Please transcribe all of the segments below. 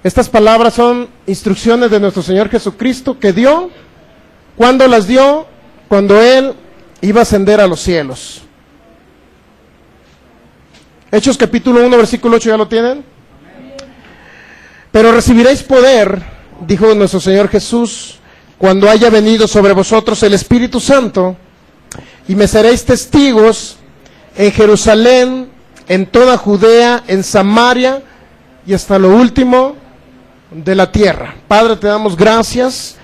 Estas palabras son instrucciones de nuestro Señor Jesucristo que dio. ¿Cuándo las dio? Cuando Él iba a ascender a los cielos. Hechos capítulo 1, versículo 8, ¿ya lo tienen? Pero recibiréis poder, dijo nuestro Señor Jesús, cuando haya venido sobre vosotros el Espíritu Santo, y me seréis testigos en Jerusalén, en toda Judea, en Samaria, y hasta lo último de la tierra. Padre, te damos gracias.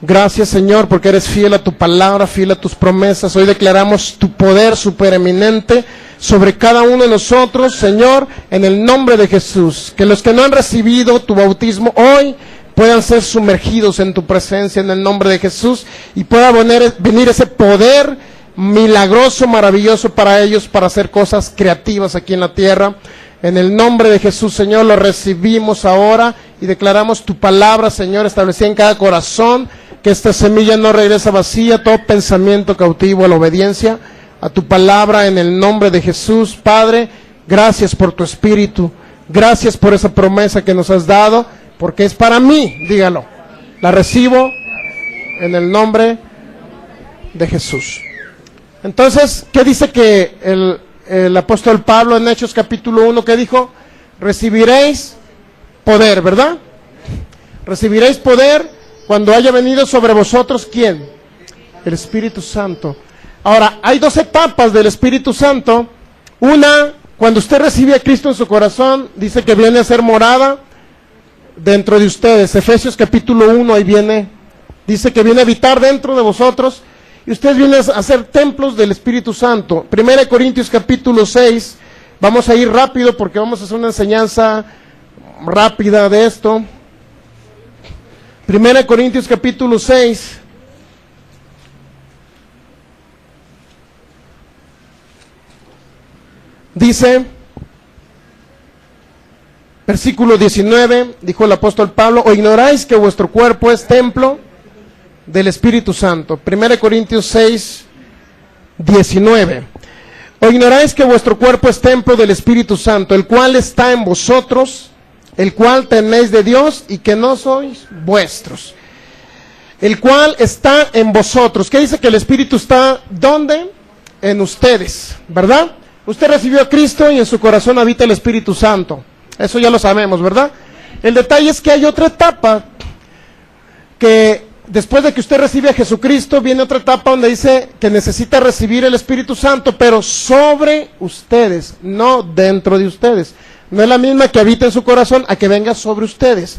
Gracias, Señor, porque eres fiel a tu palabra, fiel a tus promesas. Hoy declaramos tu poder supereminente sobre cada uno de nosotros, Señor, en el nombre de Jesús. Que los que no han recibido tu bautismo hoy puedan ser sumergidos en tu presencia en el nombre de Jesús y pueda venir ese poder milagroso, maravilloso para ellos, para hacer cosas creativas aquí en la tierra. En el nombre de Jesús, Señor, lo recibimos ahora y declaramos tu palabra, Señor, establecida en cada corazón, que esta semilla no regresa vacía, todo pensamiento cautivo a la obediencia a tu palabra en el nombre de Jesús. Padre, gracias por tu Espíritu, gracias por esa promesa que nos has dado, porque es para mí, dígalo, la recibo en el nombre de Jesús. Entonces, ¿qué dice que el apóstol Pablo en Hechos capítulo 1, ¿qué dijo? Recibiréis poder, ¿verdad? Recibiréis poder cuando haya venido sobre vosotros, ¿quién? El Espíritu Santo. Ahora, hay dos etapas del Espíritu Santo. Una, cuando usted recibe a Cristo en su corazón, dice que viene a ser morada dentro de ustedes. Efesios capítulo 1, ahí viene, dice que viene a habitar dentro de vosotros, y ustedes vienen a ser templos del Espíritu Santo. 1 Corintios capítulo 6, vamos a ir rápido porque vamos a hacer una enseñanza rápida de esto. 1 Corintios capítulo 6. Dice, versículo 19, dijo el apóstol Pablo, ¿o ignoráis que vuestro cuerpo es templo del Espíritu Santo? 1 Corintios 6, 19. ¿O ignoráis que vuestro cuerpo es templo del Espíritu Santo, el cual está en vosotros, el cual tenéis de Dios y que no sois vuestros? El cual está en vosotros. ¿Qué dice? Que el Espíritu está, ¿dónde? En ustedes, ¿verdad? Usted recibió a Cristo y en su corazón habita el Espíritu Santo. Eso ya lo sabemos, ¿verdad? El detalle es que hay otra etapa, que después de que usted recibe a Jesucristo, viene otra etapa donde dice que necesita recibir el Espíritu Santo, pero sobre ustedes, no dentro de ustedes. No es la misma que habita en su corazón a que venga sobre ustedes.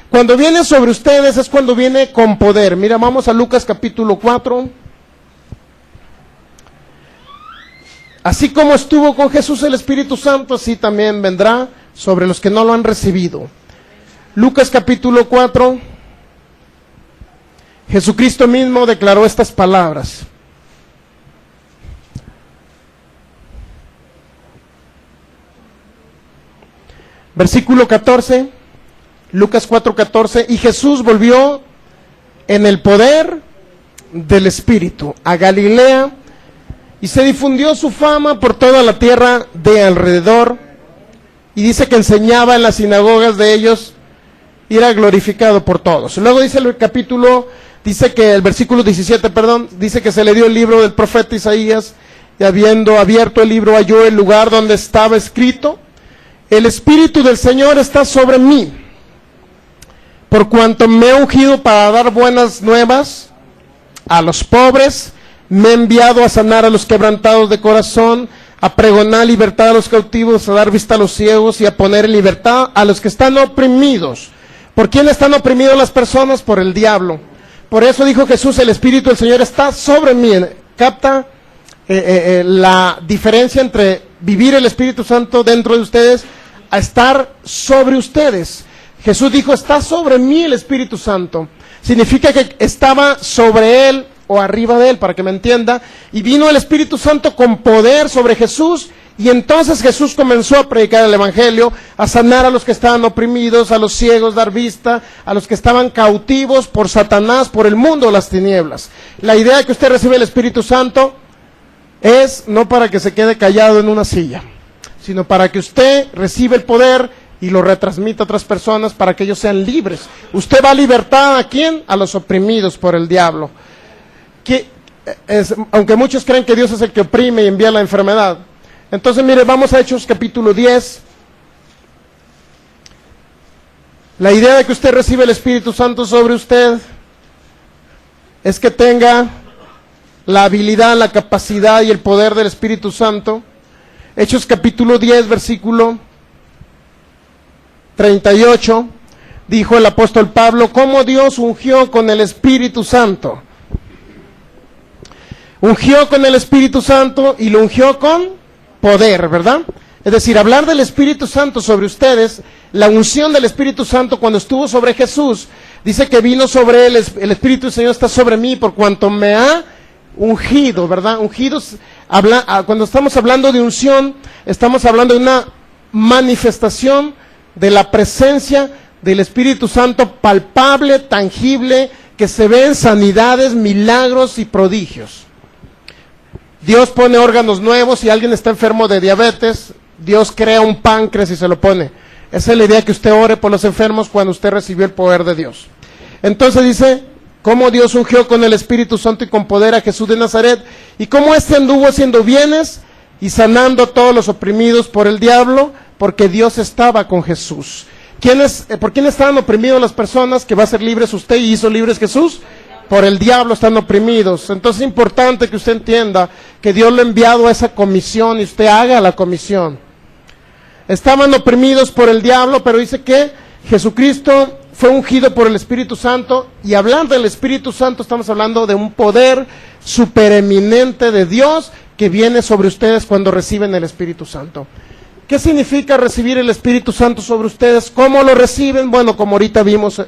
Cuando viene sobre ustedes es cuando viene con poder. Mira, vamos a Lucas capítulo 4. Así como estuvo con Jesús el Espíritu Santo, así también vendrá sobre los que no lo han recibido. Lucas capítulo 4. Jesucristo mismo declaró estas palabras. Versículo 14, Lucas 4:14, y Jesús volvió en el poder del Espíritu a Galilea, y se difundió su fama por toda la tierra de alrededor, y dice que enseñaba en las sinagogas de ellos, y era glorificado por todos. Luego dice el capítulo, dice que el versículo 17, dice que se le dio el libro del profeta Isaías, y habiendo abierto el libro halló el lugar donde estaba escrito, el Espíritu del Señor está sobre mí, por cuanto me he ungido para dar buenas nuevas a los pobres, me he enviado a sanar a los quebrantados de corazón, a pregonar libertad a los cautivos, a dar vista a los ciegos y a poner en libertad a los que están oprimidos. ¿Por quién están oprimidos las personas? Por el diablo. Por eso dijo Jesús, el Espíritu del Señor está sobre mí. ¿Capta la diferencia entre vivir el Espíritu Santo dentro de ustedes a estar sobre ustedes? Jesús dijo, está sobre mí el Espíritu Santo. Significa que estaba sobre él o arriba de él, para que me entienda, y vino el Espíritu Santo con poder sobre Jesús, y entonces Jesús comenzó a predicar el Evangelio, a sanar a los que estaban oprimidos, a los ciegos dar vista, a los que estaban cautivos por Satanás, por el mundo de las tinieblas. La idea de que usted recibe el Espíritu Santo es no para que se quede callado en una silla, sino para que usted reciba el poder y lo retransmite a otras personas para que ellos sean libres. Usted va a libertar ¿a quién? A los oprimidos por el diablo. Aunque muchos creen que Dios es el que oprime y envía la enfermedad. Entonces, mire, vamos a Hechos capítulo 10. La idea de que usted reciba el Espíritu Santo sobre usted es que tenga la habilidad, la capacidad y el poder del Espíritu Santo. Hechos capítulo 10, versículo 38, dijo el apóstol Pablo, cómo Dios ungió con el Espíritu Santo. Ungió con el Espíritu Santo y lo ungió con poder, ¿verdad? Es decir, hablar del Espíritu Santo sobre ustedes, la unción del Espíritu Santo cuando estuvo sobre Jesús, dice que vino sobre él, el Espíritu del Señor está sobre mí por cuanto me ha ungido, ¿verdad? Ungidos, cuando estamos hablando de unción, estamos hablando de una manifestación de la presencia del Espíritu Santo palpable, tangible, que se ve en sanidades, milagros y prodigios. Dios pone órganos nuevos, si alguien está enfermo de diabetes, Dios crea un páncreas y se lo pone. Esa es la idea, que usted ore por los enfermos cuando usted recibió el poder de Dios. Entonces dice, cómo Dios ungió con el Espíritu Santo y con poder a Jesús de Nazaret, y cómo éste anduvo haciendo bienes y sanando a todos los oprimidos por el diablo, porque Dios estaba con Jesús. ¿Por quién estaban oprimidos las personas? Que va a ser libres usted, y hizo libres Jesús. Por el diablo están oprimidos. Entonces es importante que usted entienda que Dios lo ha enviado a esa comisión y usted haga la comisión. Estaban oprimidos por el diablo, pero dice que Jesucristo fue ungido por el Espíritu Santo, y hablando del Espíritu Santo estamos hablando de un poder supereminente de Dios que viene sobre ustedes cuando reciben el Espíritu Santo. ¿Qué significa recibir el Espíritu Santo sobre ustedes? ¿Cómo lo reciben? Bueno, como ahorita vimos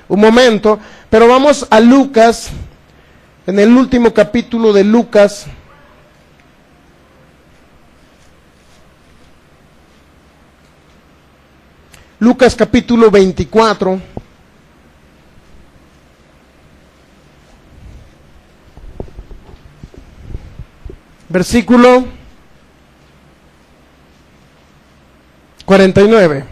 un momento, pero vamos a Lucas, en el último capítulo de Lucas, Lucas capítulo 24, versículo 49.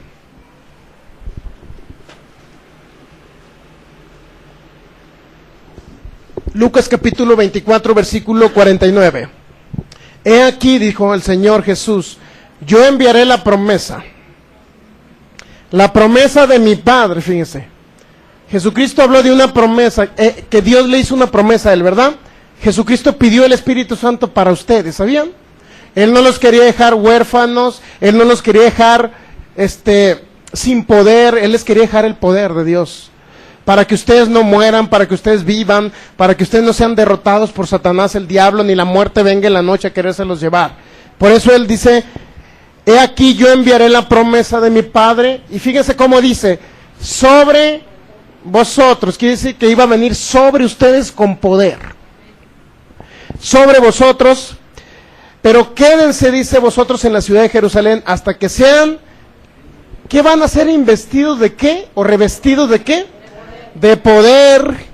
Lucas capítulo 24, versículo 49. He aquí, dijo el Señor Jesús, yo enviaré la promesa de mi Padre. Fíjense, Jesucristo habló de una promesa, que Dios le hizo una promesa a él, ¿verdad? Jesucristo pidió el Espíritu Santo para ustedes, ¿sabían? Él no los quería dejar huérfanos, Él no los quería dejar sin poder, Él les quería dejar el poder de Dios, para que ustedes no mueran, para que ustedes vivan, para que ustedes no sean derrotados por Satanás, el diablo, ni la muerte venga en la noche a querérselos llevar. Por eso Él dice, he aquí yo enviaré la promesa de mi Padre, y fíjense cómo dice, sobre vosotros, quiere decir que iba a venir sobre ustedes con poder, sobre vosotros, pero quédense, dice, vosotros en la ciudad de Jerusalén, hasta que sean, ¿qué van a ser? ¿Investidos de qué? ¿O revestidos de qué? De poder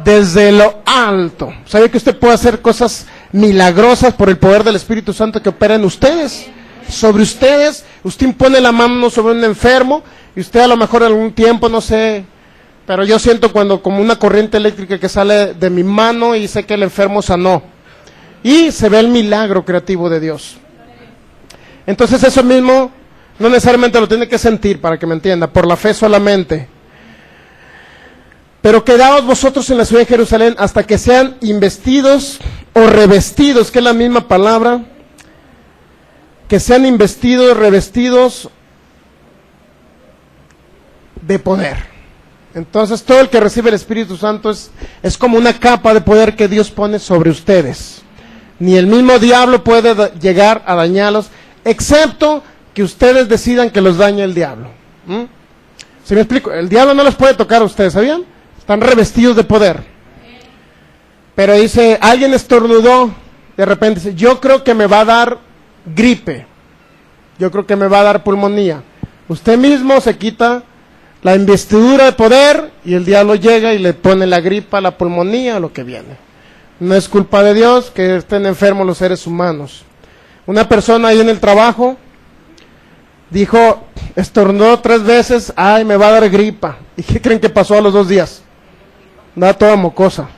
desde lo alto. ¿Sabe que usted puede hacer cosas milagrosas por el poder del Espíritu Santo que opera en ustedes? Sobre ustedes, usted impone la mano sobre un enfermo, y usted a lo mejor en algún tiempo, no sé, pero yo siento cuando como una corriente eléctrica que sale de mi mano y sé que el enfermo sanó. Y se ve el milagro creativo de Dios. Entonces eso mismo no necesariamente lo tiene que sentir, para que me entienda, por la fe solamente. Pero quedaos vosotros en la ciudad de Jerusalén hasta que sean investidos o revestidos, que es la misma palabra, que sean investidos, revestidos de poder. Entonces todo el que recibe el Espíritu Santo es como una capa de poder que Dios pone sobre ustedes. Ni el mismo diablo puede llegar a dañarlos, excepto que ustedes decidan que los dañe el diablo. ¿Sí me explico? El diablo no los puede tocar a ustedes, ¿sabían? Están revestidos de poder. Pero dice, alguien estornudó, de repente dice, yo creo que me va a dar gripe, yo creo que me va a dar pulmonía. Usted mismo se quita la investidura de poder y el diablo llega y le pone la gripa, la pulmonía, lo que viene. No es culpa de Dios que estén enfermos los seres humanos. Una persona ahí en el trabajo dijo, estornudó 3 veces, ay, me va a dar gripa. ¿Y qué creen que pasó a los 2 días? Da toda mocosa.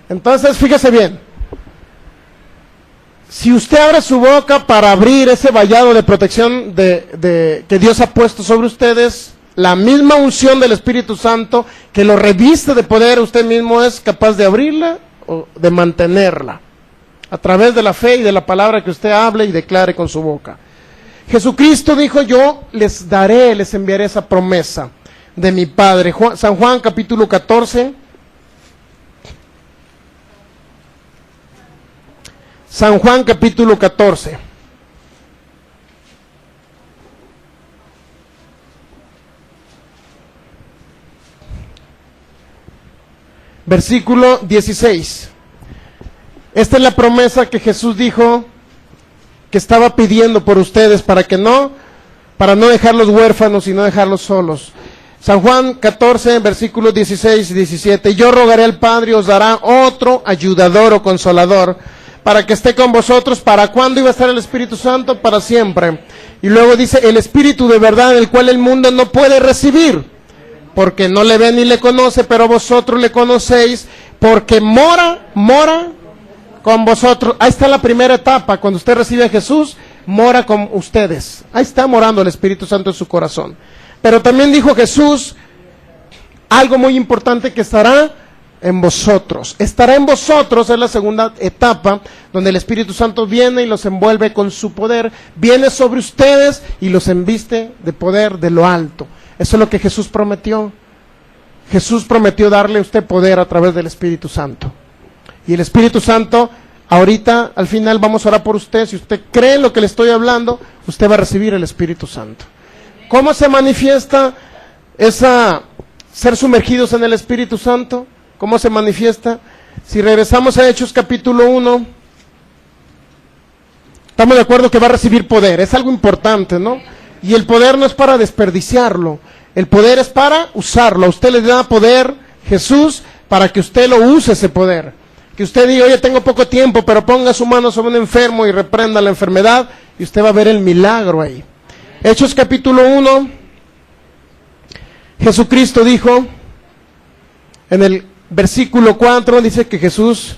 Entonces, fíjese bien. Si usted abre su boca para abrir ese vallado de protección que Dios ha puesto sobre ustedes, la misma unción del Espíritu Santo que lo reviste de poder, usted mismo es capaz de abrirla o de mantenerla a través de la fe y de la palabra que usted hable y declare con su boca. Jesucristo dijo, yo les enviaré esa promesa de mi Padre. San Juan capítulo 14. San Juan capítulo 14. Versículo 16. Esta es la promesa que Jesús dijo que estaba pidiendo por ustedes para no dejarlos huérfanos y no dejarlos solos. San Juan 14, versículos 16 y 17. Yo rogaré al Padre y os dará otro ayudador o consolador para que esté con vosotros. ¿Para cuándo iba a estar el Espíritu Santo? Para siempre. Y luego dice, el Espíritu de verdad, el cual el mundo no puede recibir, porque no le ve ni le conoce, pero vosotros le conocéis, porque mora con vosotros. Ahí está la primera etapa, cuando usted recibe a Jesús, mora con ustedes. Ahí está morando el Espíritu Santo en su corazón. Pero también dijo Jesús algo muy importante, que estará en vosotros. Estará en vosotros es la segunda etapa, donde el Espíritu Santo viene y los envuelve con su poder, viene sobre ustedes y los embiste de poder de lo alto. Eso es lo que Jesús prometió. Jesús prometió darle a usted poder a través del Espíritu Santo. Y el Espíritu Santo, ahorita, al final, vamos a orar por usted. Si usted cree en lo que le estoy hablando, usted va a recibir el Espíritu Santo. ¿Cómo se manifiesta ser sumergidos en el Espíritu Santo? ¿Cómo se manifiesta? Si regresamos a Hechos capítulo 1, estamos de acuerdo que va a recibir poder. Es algo importante, ¿no? Y el poder no es para desperdiciarlo. El poder es para usarlo. A usted le da poder Jesús para que usted lo use, ese poder. Que usted diga, oye, tengo poco tiempo, pero ponga su mano sobre un enfermo y reprenda la enfermedad, y usted va a ver el milagro ahí. Hechos capítulo 1, Jesucristo dijo, en el versículo 4, dice que Jesús,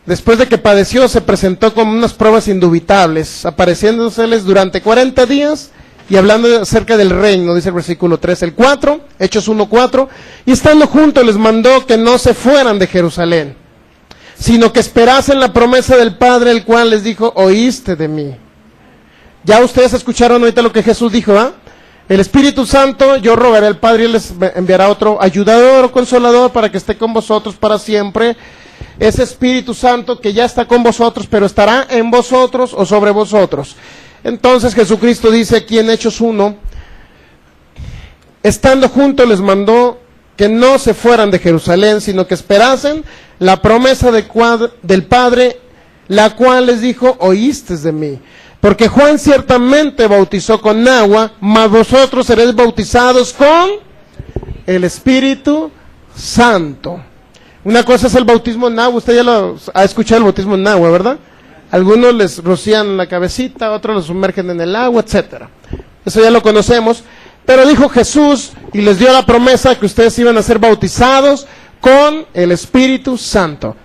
después de que padeció, se presentó con unas pruebas indubitables, apareciéndoseles durante 40 días y hablando acerca del reino, dice el versículo 3, el 4, Hechos 1:4, y estando juntos les mandó que no se fueran de Jerusalén, sino que esperasen la promesa del Padre, el cual les dijo, oíste de mí. Ya ustedes escucharon ahorita lo que Jesús dijo, ¿ah? El Espíritu Santo, yo rogaré al Padre y les enviará otro ayudador o consolador para que esté con vosotros para siempre. Ese Espíritu Santo que ya está con vosotros, pero estará en vosotros o sobre vosotros. Entonces Jesucristo dice aquí en Hechos 1, estando juntos les mandó que no se fueran de Jerusalén, sino que esperasen la promesa del Padre, la cual les dijo, oíste de mí. Porque Juan ciertamente bautizó con agua, mas vosotros seréis bautizados con el Espíritu Santo. Una cosa es el bautismo en agua, usted ya lo ha escuchado, el bautismo en agua, ¿verdad? Algunos les rocían la cabecita, otros los sumergen en el agua, etcétera. Eso ya lo conocemos. Pero dijo Jesús y les dio la promesa que ustedes iban a ser bautizados con el Espíritu Santo.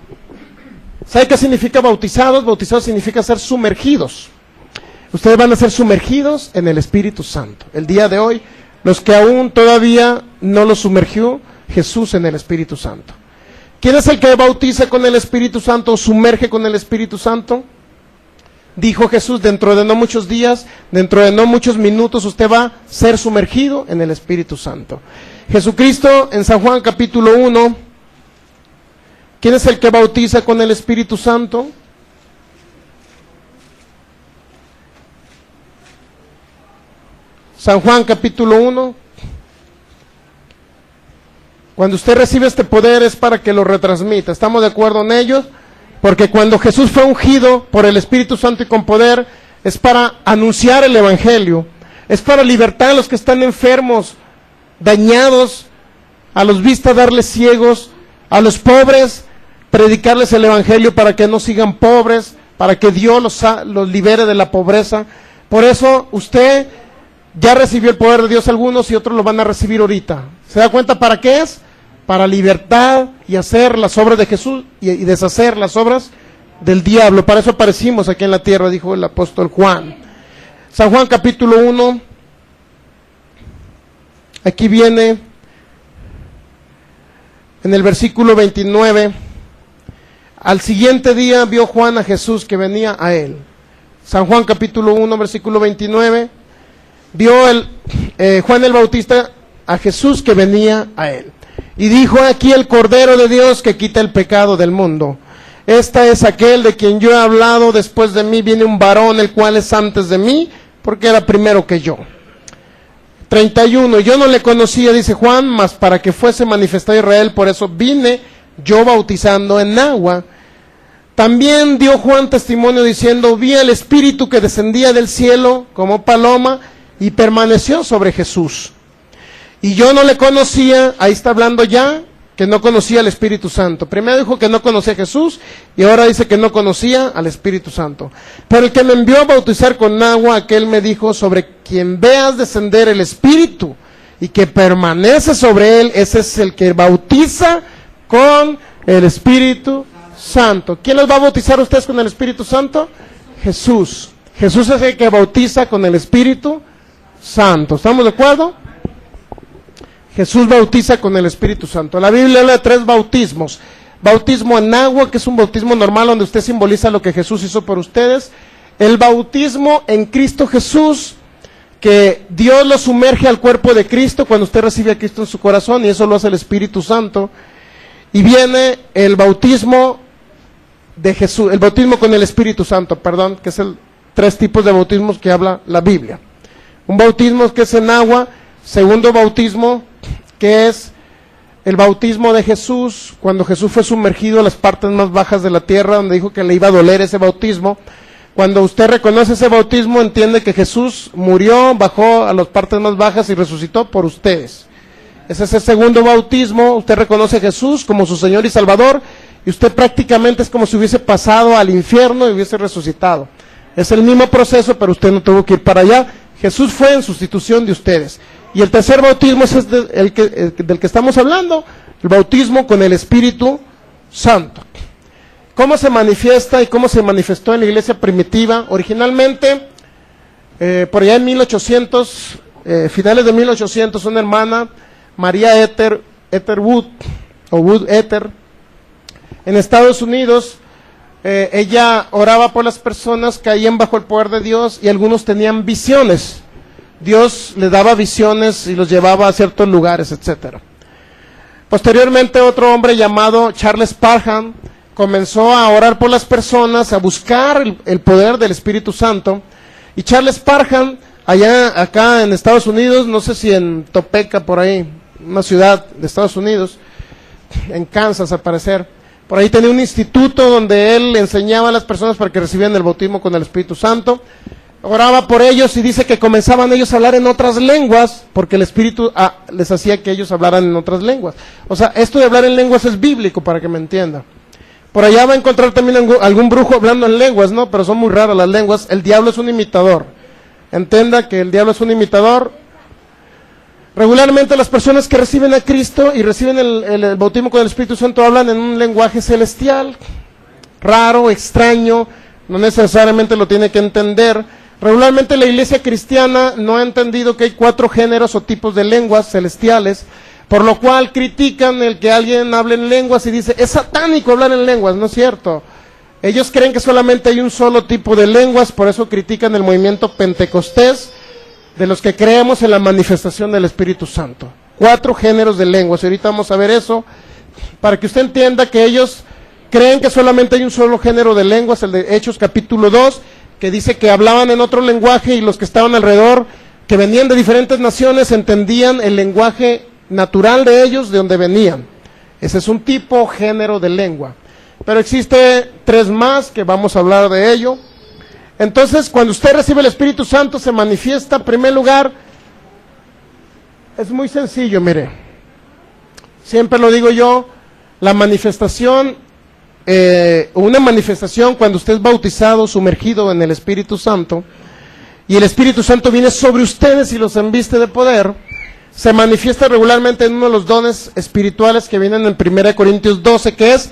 ¿Sabe qué significa bautizados? Bautizados significa ser sumergidos. Ustedes van a ser sumergidos en el Espíritu Santo. El día de hoy, los que aún todavía no los sumergió Jesús en el Espíritu Santo. ¿Quién es el que bautiza con el Espíritu Santo o sumerge con el Espíritu Santo? Dijo Jesús, dentro de no muchos días, dentro de no muchos minutos, usted va a ser sumergido en el Espíritu Santo. Jesucristo en San Juan capítulo 1, ¿quién es el que bautiza con el Espíritu Santo? San Juan capítulo 1. Cuando usted recibe este poder es para que lo retransmita. ¿Estamos de acuerdo en ello? Porque cuando Jesús fue ungido por el Espíritu Santo y con poder, es para anunciar el Evangelio. Es para libertar a los que están enfermos, dañados, a los vistas darles ciegos, a los pobres, predicarles el Evangelio para que no sigan pobres, para que Dios los libere de la pobreza, Por eso usted ya recibió el poder de Dios algunos y otros lo van a recibir ahorita. ¿Se da cuenta para qué es? Para libertad y hacer las obras de Jesús y deshacer las obras del diablo. Para eso aparecimos aquí en la tierra, dijo el apóstol Juan. San Juan capítulo 1, aquí viene en el versículo 29. Al siguiente día vio Juan a Jesús que venía a él. San Juan capítulo 1, versículo 29. Vio Juan el Bautista a Jesús que venía a él. Y dijo: aquí el Cordero de Dios que quita el pecado del mundo. Este es aquel de quien yo he hablado. Después de mí viene un varón, el cual es antes de mí, porque era primero que yo. 31. Yo no le conocía, dice Juan, mas para que fuese manifestado a Israel, por eso vine yo bautizando en agua. También dio Juan testimonio diciendo: vi al Espíritu que descendía del cielo como paloma y permaneció sobre Jesús. Y yo no le conocía. Ahí está hablando ya que no conocía al Espíritu Santo. Primero dijo que no conocía a Jesús y ahora dice que no conocía al Espíritu Santo. Pero el que me envió a bautizar con agua, aquel me dijo: sobre quien veas descender el Espíritu y que permanece sobre él, ese es el que bautiza con el Espíritu Santo. ¿Quién los va a bautizar a ustedes con el Espíritu Santo? Jesús. Jesús es el que bautiza con el Espíritu Santo. ¿Estamos de acuerdo? Jesús bautiza con el Espíritu Santo. La Biblia habla de 3 bautismos. Bautismo en agua, que es un bautismo normal donde usted simboliza lo que Jesús hizo por ustedes. El bautismo en Cristo Jesús, que Dios lo sumerge al cuerpo de Cristo cuando usted recibe a Cristo en su corazón, y eso lo hace el Espíritu Santo. Y viene el bautismo de Jesús, el bautismo con el Espíritu Santo, perdón, que es el 3 tipos de bautismos que habla la Biblia. Un bautismo que es en agua. Segundo bautismo, que es el bautismo de Jesús, cuando Jesús fue sumergido a las partes más bajas de la tierra, donde dijo que le iba a doler ese bautismo. Cuando usted reconoce ese bautismo, entiende que Jesús murió, bajó a las partes más bajas y resucitó por ustedes. Ese es el segundo bautismo. Usted reconoce a Jesús como su Señor y Salvador, y usted prácticamente es como si hubiese pasado al infierno y hubiese resucitado. Es el mismo proceso, pero usted no tuvo que ir para allá. Jesús fue en sustitución de ustedes. Y el tercer bautismo es del que estamos hablando, el bautismo con el Espíritu Santo. ¿Cómo se manifiesta y cómo se manifestó en la iglesia primitiva? Originalmente, por allá en 1800, finales de 1800, una hermana, María Ether Wood, o Wood Ether, en Estados Unidos, ella oraba por las personas, caían bajo el poder de Dios y algunos tenían visiones. Dios le daba visiones y los llevaba a ciertos lugares, etcétera. Posteriormente, otro hombre llamado Charles Parham comenzó a orar por las personas, a buscar el poder del Espíritu Santo. Y Charles Parham, acá en Estados Unidos, no sé si en Topeka, por ahí, una ciudad de Estados Unidos, en Kansas al parecer, por ahí tenía un instituto donde él enseñaba a las personas para que recibieran el bautismo con el Espíritu Santo. Oraba por ellos y dice que comenzaban ellos a hablar en otras lenguas, porque el Espíritu les hacía que ellos hablaran en otras lenguas. O sea, esto de hablar en lenguas es bíblico, para que me entienda. Por allá va a encontrar también algún brujo hablando en lenguas, ¿no? Pero son muy raras las lenguas. El diablo es un imitador. Entienda que el diablo es un imitador. Regularmente las personas que reciben a Cristo y reciben el bautismo con el Espíritu Santo hablan en un lenguaje celestial, raro, extraño, no necesariamente lo tiene que entender. Regularmente la iglesia cristiana no ha entendido que hay 4 géneros o tipos de lenguas celestiales, por lo cual critican el que alguien hable en lenguas y dice, es satánico hablar en lenguas. No es cierto. Ellos creen que solamente hay un solo tipo de lenguas, por eso critican el movimiento pentecostés, de los que creemos en la manifestación del Espíritu Santo. 4 géneros de lenguas, y ahorita vamos a ver eso, para que usted entienda que ellos creen que solamente hay un solo género de lenguas, el de Hechos capítulo 2, que dice que hablaban en otro lenguaje y los que estaban alrededor, que venían de diferentes naciones, entendían el lenguaje natural de ellos, de donde venían. Ese es un tipo, género de lengua. Pero existe 3 más, que vamos a hablar de ello. Entonces, cuando usted recibe el Espíritu Santo, se manifiesta, en primer lugar, es muy sencillo, mire. Siempre lo digo yo, la manifestación, una manifestación cuando usted es bautizado, sumergido en el Espíritu Santo, y el Espíritu Santo viene sobre ustedes y los embiste de poder, se manifiesta regularmente en uno de los dones espirituales que vienen en 1 Corintios 12, que es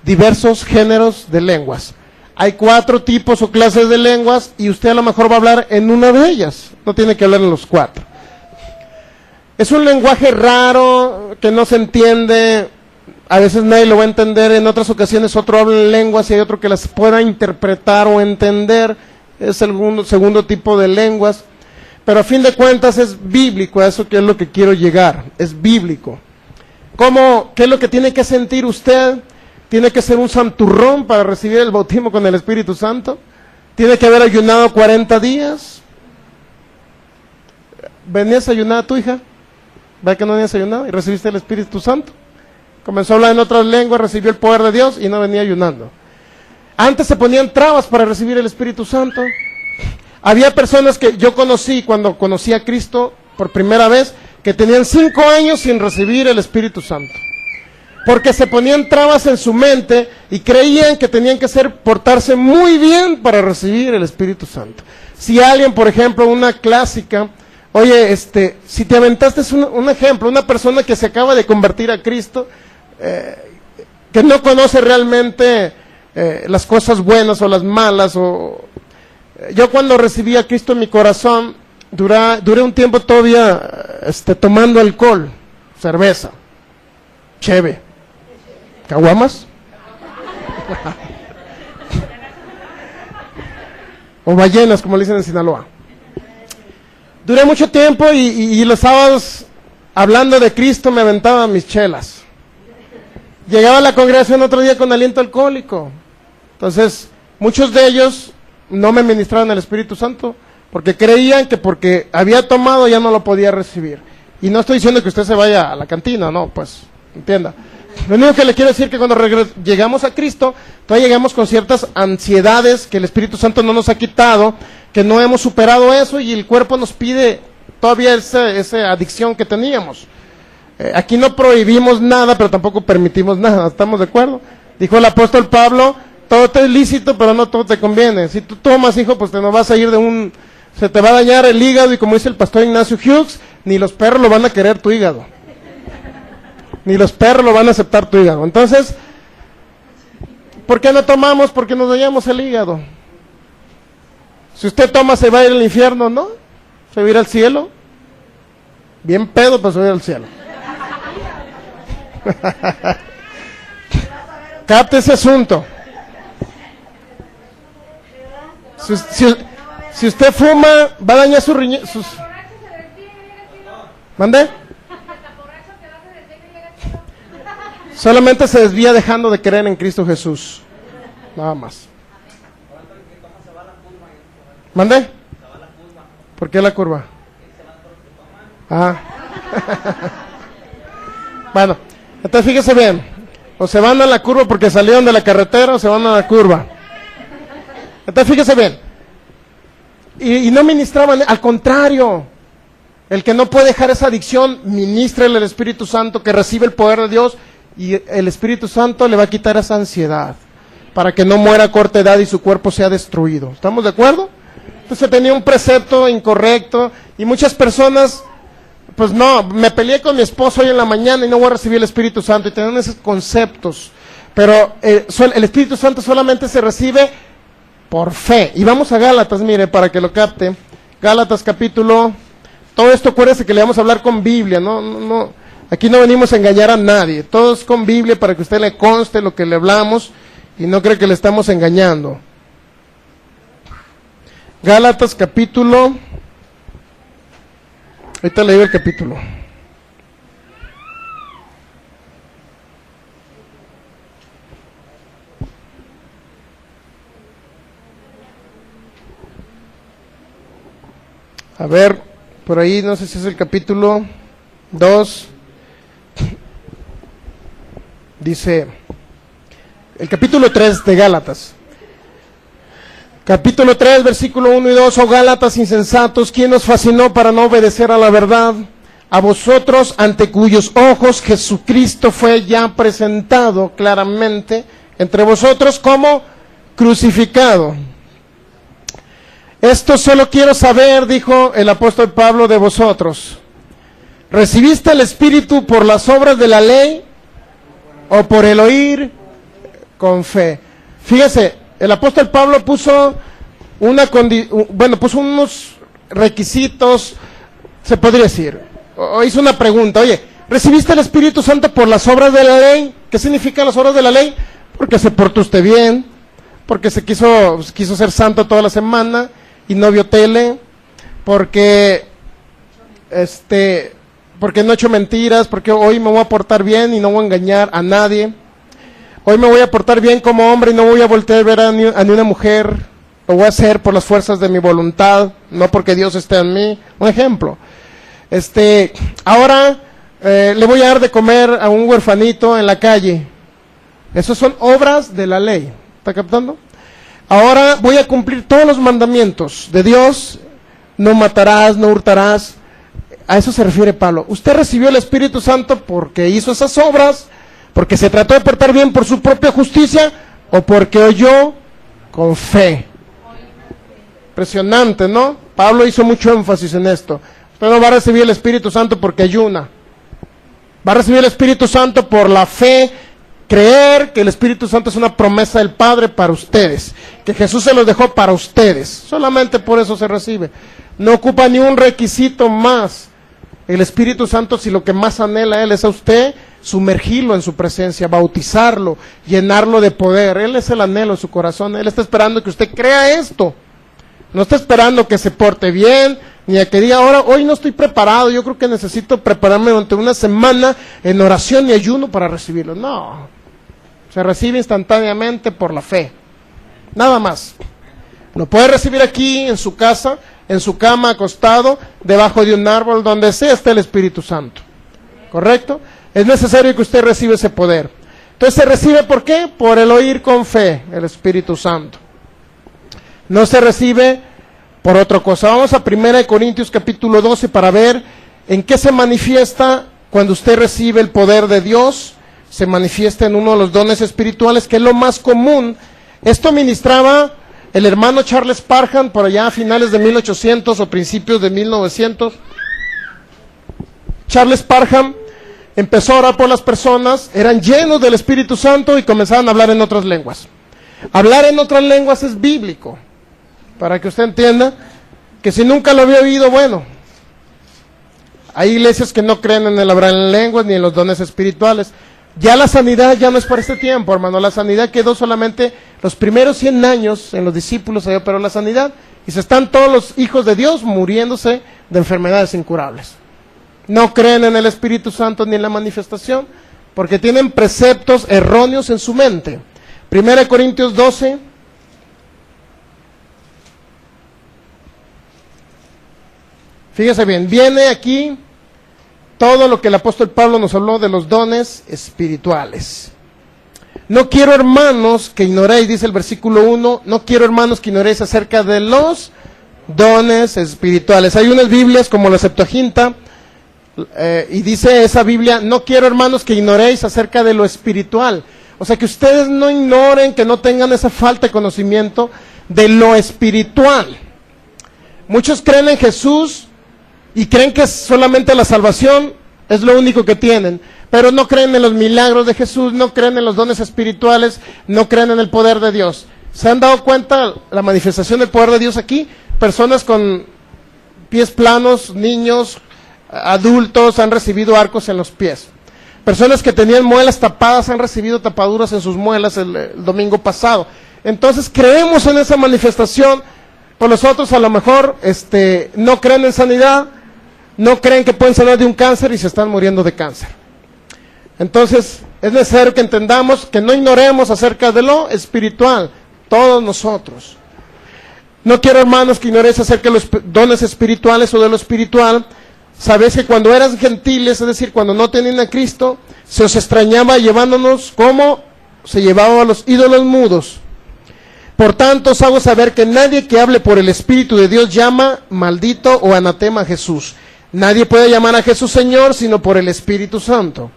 diversos géneros de lenguas. Hay 4 tipos o clases de lenguas y usted a lo mejor va a hablar en una de ellas, no tiene que hablar en los 4. Es un lenguaje raro, que no se entiende, a veces nadie lo va a entender, en otras ocasiones otro habla en lenguas y hay otro que las pueda interpretar o entender, es el segundo tipo de lenguas, pero a fin de cuentas es bíblico, a eso que es lo que quiero llegar, es bíblico. ¿Qué es lo que tiene que sentir usted? Tiene que ser un santurrón para recibir el bautismo con el Espíritu Santo, tiene que haber ayunado 40 días, ¿venías a ayunar a tu hija? ¿Ve que no venías a ayunar y recibiste el Espíritu Santo? Comenzó a hablar en otras lenguas, recibió el poder de Dios y no venía ayunando. Antes se ponían trabas para recibir el Espíritu Santo. Había personas que yo conocí cuando conocí a Cristo por primera vez, que tenían 5 años sin recibir el Espíritu Santo. Porque se ponían trabas en su mente y creían que tenían que portarse muy bien para recibir el Espíritu Santo. Si alguien, por ejemplo, una clásica, oye, si te aventaste un ejemplo, una persona que se acaba de convertir a Cristo, que no conoce realmente las cosas buenas o las malas, yo cuando recibí a Cristo en mi corazón, duré un tiempo todavía tomando alcohol, cerveza, cheve, caguamas, o ballenas, como le dicen en Sinaloa. Duré mucho tiempo y los sábados, hablando de Cristo, me aventaba mis chelas. Llegaba a la congregación otro día con aliento alcohólico. Entonces, muchos de ellos no me ministraban el Espíritu Santo, porque creían que porque había tomado ya no lo podía recibir. Y no estoy diciendo que usted se vaya a la cantina, no, pues, entienda. Lo único que le quiero decir es que cuando llegamos a Cristo, todavía llegamos con ciertas ansiedades que el Espíritu Santo no nos ha quitado, que no hemos superado eso y el cuerpo nos pide todavía esa adicción que teníamos. Aquí no prohibimos nada, pero tampoco permitimos nada, ¿estamos de acuerdo? Dijo el apóstol Pablo, todo te es lícito, pero no todo te conviene. Si tú tomas, hijo, pues te no vas a ir se te va a dañar el hígado, y como dice el pastor Ignacio Hughes, ni los perros lo van a querer tu hígado. Ni los perros lo van a aceptar tu hígado. Entonces, ¿por qué no tomamos? Porque nos dañamos el hígado. Si usted toma, se va a ir al infierno, ¿no? Se va a ir al cielo. Bien pedo, pero se va a ir al cielo. Capte ese asunto. Si usted fuma, va a dañar sus riñones. ¿Mande? Solamente se desvía dejando de creer en Cristo Jesús. Nada más. ¿Mande? ¿Por qué la curva? Ah. Bueno, entonces fíjese bien. O se van a la curva porque salieron de la carretera, o se van a la curva. Entonces fíjese bien. Y no ministraban, al contrario. El que no puede dejar esa adicción, ministrele el Espíritu Santo, que recibe el poder de Dios, y el Espíritu Santo le va a quitar esa ansiedad, para que no muera a corta edad y su cuerpo sea destruido. ¿Estamos de acuerdo? Entonces tenía un precepto incorrecto, y muchas personas, pues no, me peleé con mi esposo hoy en la mañana y no voy a recibir el Espíritu Santo, y tenían esos conceptos. Pero el Espíritu Santo solamente se recibe por fe. Y vamos a Gálatas, mire, para que lo capte. Gálatas capítulo, todo esto acuérdese que le vamos a hablar con Biblia, no, aquí no venimos a engañar a nadie, todo es con Biblia para que usted le conste lo que le hablamos y no cree que le estamos engañando. Gálatas capítulo, ahorita le digo el capítulo. A ver, por ahí no sé si es el capítulo 2. Dice, el capítulo 3 de Gálatas. Capítulo 3, versículo 1 y 2. Oh Gálatas insensatos, ¿quién os fascinó para no obedecer a la verdad? A vosotros, ante cuyos ojos Jesucristo fue ya presentado claramente entre vosotros como crucificado. esto solo quiero saber, dijo el apóstol Pablo, de vosotros. ¿Recibiste el Espíritu por las obras de la ley o por el oír con fe? Fíjese, el apóstol Pablo puso puso unos requisitos, se podría decir, o hizo una pregunta. Oye, ¿recibiste el Espíritu Santo por las obras de la ley? ¿Qué significan las obras de la ley? Porque se portó usted bien, porque se quiso ser santo toda la semana y no vio tele, porque no he hecho mentiras, porque hoy me voy a portar bien y no voy a engañar a nadie. Hoy me voy a portar bien como hombre y no voy a voltear a ver a ni una mujer. Lo voy a hacer por las fuerzas de mi voluntad, no porque Dios esté en mí. Un ejemplo. Ahora le voy a dar de comer a un huerfanito en la calle. Esas son obras de la ley. ¿Está captando? Ahora voy a cumplir todos los mandamientos de Dios. No matarás, no hurtarás. A eso se refiere Pablo. Usted recibió el Espíritu Santo porque hizo esas obras, porque se trató de portar bien por su propia justicia, o porque oyó con fe. Impresionante, ¿no? Pablo hizo mucho énfasis en esto. Usted no va a recibir el Espíritu Santo porque ayuna. Va a recibir el Espíritu Santo por la fe, creer que el Espíritu Santo es una promesa del Padre para ustedes, que Jesús se los dejó para ustedes. Solamente por eso se recibe. No ocupa ni un requisito más. El Espíritu Santo, si lo que más anhela Él es a usted, sumergirlo en su presencia, bautizarlo, llenarlo de poder. Él es el anhelo de su corazón. Él está esperando que usted crea esto. No está esperando que se porte bien, ni a que diga, hoy no estoy preparado, yo creo que necesito prepararme durante una semana en oración y ayuno para recibirlo. No, se recibe instantáneamente por la fe. Nada más. Lo puede recibir aquí, en su casa, en su cama, acostado, debajo de un árbol, donde sea esté el Espíritu Santo. ¿Correcto? Es necesario que usted reciba ese poder. Entonces se recibe, ¿por qué? Por el oír con fe, el Espíritu Santo. No se recibe por otra cosa. Vamos a 1 Corintios capítulo 12 para ver en qué se manifiesta cuando usted recibe el poder de Dios. Se manifiesta en uno de los dones espirituales, que es lo más común. Esto ministraba el hermano Charles Parham por allá a finales de 1800 o principios de 1900. Charles Parham empezó a orar por las personas, eran llenos del Espíritu Santo y comenzaban a hablar en otras lenguas. Hablar en otras lenguas es bíblico, para que usted entienda que si nunca lo había oído, bueno, hay iglesias que no creen en el hablar en lenguas ni en los dones espirituales. Ya la sanidad ya no es para este tiempo, hermano. La sanidad quedó solamente los primeros 100 años en los discípulos, pero la sanidad, y se están todos los hijos de Dios muriéndose de enfermedades incurables. No creen en el Espíritu Santo ni en la manifestación, porque tienen preceptos erróneos en su mente. 1 Corintios 12. Fíjese bien, viene aquí todo lo que el apóstol Pablo nos habló de los dones espirituales. No quiero, hermanos, que ignoréis, dice el versículo 1, no quiero, hermanos, que ignoréis acerca de los dones espirituales. Hay unas Biblias como la Septuaginta, y dice esa Biblia, no quiero, hermanos, que ignoréis acerca de lo espiritual. O sea, que ustedes no ignoren, que no tengan esa falta de conocimiento de lo espiritual. Muchos creen en Jesús y creen que solamente la salvación es lo único que tienen, pero no creen en los milagros de Jesús, no creen en los dones espirituales, no creen en el poder de Dios. ¿Se han dado cuenta la manifestación del poder de Dios aquí? Personas con pies planos, niños, adultos, han recibido arcos en los pies. Personas que tenían muelas tapadas han recibido tapaduras en sus muelas el domingo pasado. Entonces creemos en esa manifestación. Por los otros a lo mejor no creen en sanidad, no creen que pueden sanar de un cáncer y se están muriendo de cáncer. Entonces es necesario que entendamos, que no ignoremos acerca de lo espiritual, todos nosotros. No quiero, hermanos, que ignoréis acerca de los dones espirituales o de lo espiritual. Sabéis que cuando eran gentiles, es decir, cuando no tenían a Cristo, se os extrañaba llevándonos como se llevaban a los ídolos mudos. Por tanto, os hago saber que nadie que hable por el Espíritu de Dios llama maldito o anatema a Jesús. Nadie puede llamar a Jesús Señor, sino por el Espíritu Santo.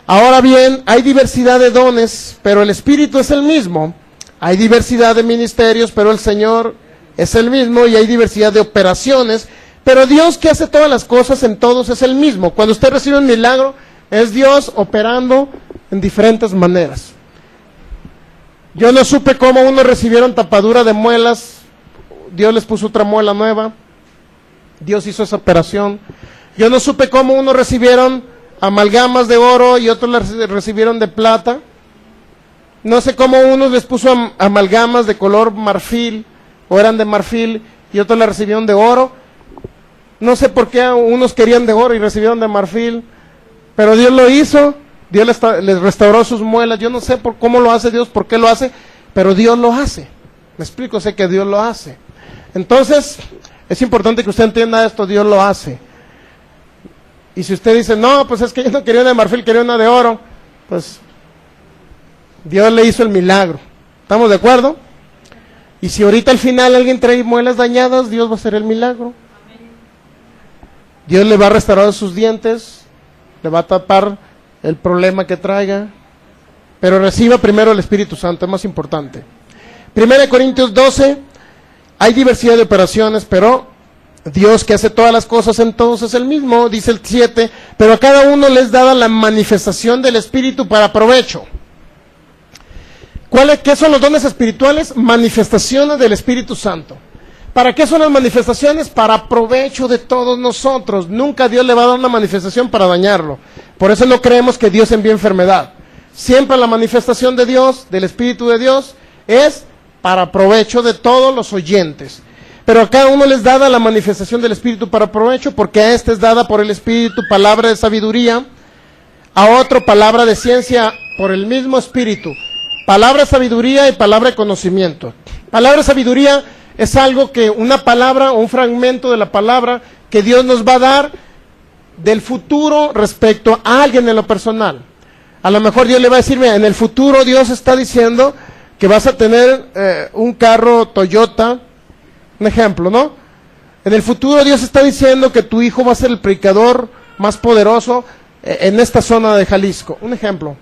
Ahora bien, hay diversidad de dones, pero el Espíritu es el mismo. Hay diversidad de ministerios, pero el Señor es el mismo y hay diversidad de operaciones, pero Dios que hace todas las cosas en todos es el mismo. Cuando usted recibe un milagro, es Dios operando en diferentes maneras. Yo no supe cómo unos recibieron tapadura de muelas, Dios les puso otra muela nueva, Dios hizo esa operación. Yo no supe cómo unos recibieron amalgamas de oro y otros las recibieron de plata. No sé cómo unos les puso amalgamas de color marfil, o eran de marfil, y otros las recibieron de oro. No sé por qué unos querían de oro y recibieron de marfil, pero Dios lo hizo. Dios les restauró sus muelas. Yo no sé por cómo lo hace Dios, por qué lo hace, pero Dios lo hace. Me explico, sé que Dios lo hace. Entonces, es importante que usted entienda esto, Dios lo hace. Y si usted dice, no, pues es que yo no quería una de marfil, quería una de oro, pues Dios le hizo el milagro. ¿Estamos de acuerdo? Y si ahorita al final alguien trae muelas dañadas, Dios va a hacer el milagro. Dios le va a restaurar sus dientes, le va a tapar el problema que traiga, pero reciba primero el Espíritu Santo, es más importante. 1 Corintios 12, hay diversidad de operaciones, pero Dios que hace todas las cosas en todos es el mismo, dice el 7, pero a cada uno les dada la manifestación del Espíritu para provecho. ¿Qué son los dones espirituales? Manifestaciones del Espíritu Santo. ¿Para qué son las manifestaciones? Para provecho de todos nosotros. Nunca Dios le va a dar una manifestación para dañarlo. Por eso no creemos que Dios envíe enfermedad. Siempre la manifestación de Dios, del Espíritu de Dios, es para provecho de todos los oyentes. Pero a cada uno les dada la manifestación del Espíritu para provecho, porque a este es dada por el Espíritu palabra de sabiduría, a otro palabra de ciencia por el mismo Espíritu. Palabra de sabiduría y palabra de conocimiento. Palabra de sabiduría es algo que, una palabra o un fragmento de la palabra que Dios nos va a dar del futuro respecto a alguien en lo personal. A lo mejor Dios le va a decir, mira, en el futuro Dios está diciendo que vas a tener un carro Toyota, un ejemplo, ¿no? En el futuro Dios está diciendo que tu hijo va a ser el predicador más poderoso en esta zona de Jalisco, un ejemplo.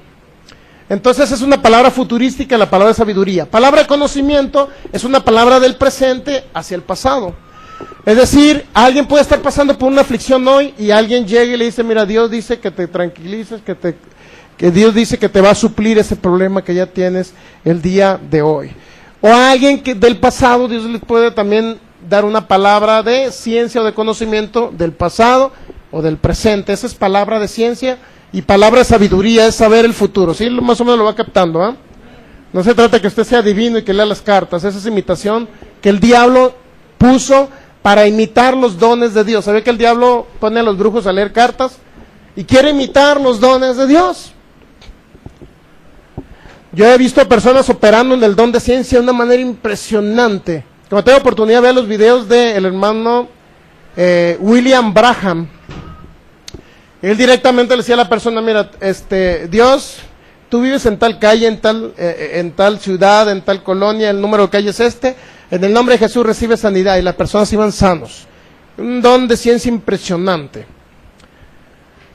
Entonces es una palabra futurística, la palabra de sabiduría. Palabra de conocimiento es una palabra del presente hacia el pasado. Es decir, alguien puede estar pasando por una aflicción hoy y alguien llega y le dice, mira, Dios dice que te tranquilices, que Dios dice que te va a suplir ese problema que ya tienes el día de hoy. O a alguien que del pasado, Dios les puede también dar una palabra de ciencia o de conocimiento del pasado o del presente. Esa es palabra de ciencia. Y palabra de sabiduría es saber el futuro, ¿sí? Más o menos lo va captando, ¿eh? No se trata de que usted sea divino y que lea las cartas, esa es imitación que el diablo puso para imitar los dones de Dios. ¿Sabe que el diablo pone a los brujos a leer cartas? Y quiere imitar los dones de Dios. Yo he visto a personas operando en el don de ciencia de una manera impresionante. Como tengo oportunidad de ver los videos del hermano William Branham, él directamente le decía a la persona, mira, Dios, tú vives en tal calle, en tal ciudad, en tal colonia, el número de calle es en el nombre de Jesús recibe sanidad, y las personas iban sanos. Un don de ciencia impresionante.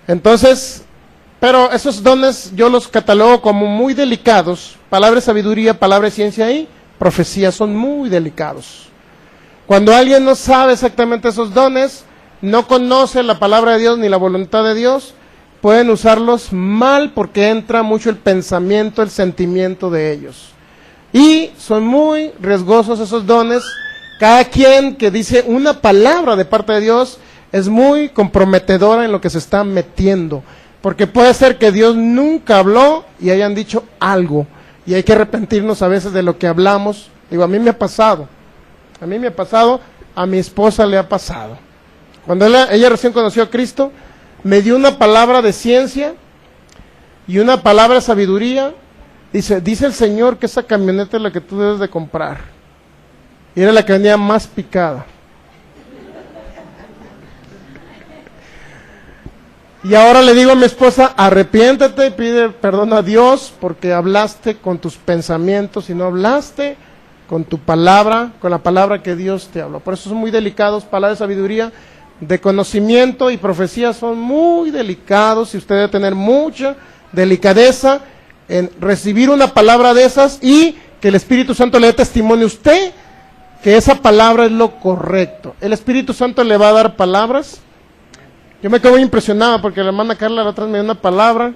Entonces, pero esos dones yo los catalogo como muy delicados. Palabra de sabiduría, palabra de ciencia y profecía son muy delicados. Cuando alguien no sabe exactamente esos dones, no conoce la palabra de Dios ni la voluntad de Dios, pueden usarlos mal porque entra mucho el pensamiento, el sentimiento de ellos. Y son muy riesgosos esos dones. Cada quien que dice una palabra de parte de Dios es muy comprometedora en lo que se está metiendo. Porque puede ser que Dios nunca habló y hayan dicho algo. Y hay que arrepentirnos a veces de lo que hablamos. Digo, a mí me ha pasado, a mi esposa le ha pasado. Cuando ella recién conoció a Cristo, me dio una palabra de ciencia y una palabra de sabiduría. Dice el Señor que esa camioneta es la que tú debes de comprar. Y era la que venía más picada. Y ahora le digo a mi esposa, arrepiéntete y pide perdón a Dios porque hablaste con tus pensamientos y no hablaste con tu palabra, con la palabra que Dios te habló. Por eso son muy delicados, palabra de sabiduría, de conocimiento y profecía son muy delicados y usted debe tener mucha delicadeza en recibir una palabra de esas y que el Espíritu Santo le dé testimonio a usted que esa palabra es lo correcto. El Espíritu Santo le va a dar palabras. Yo me quedo muy impresionado porque la hermana Carla la otra vez me dio una palabra.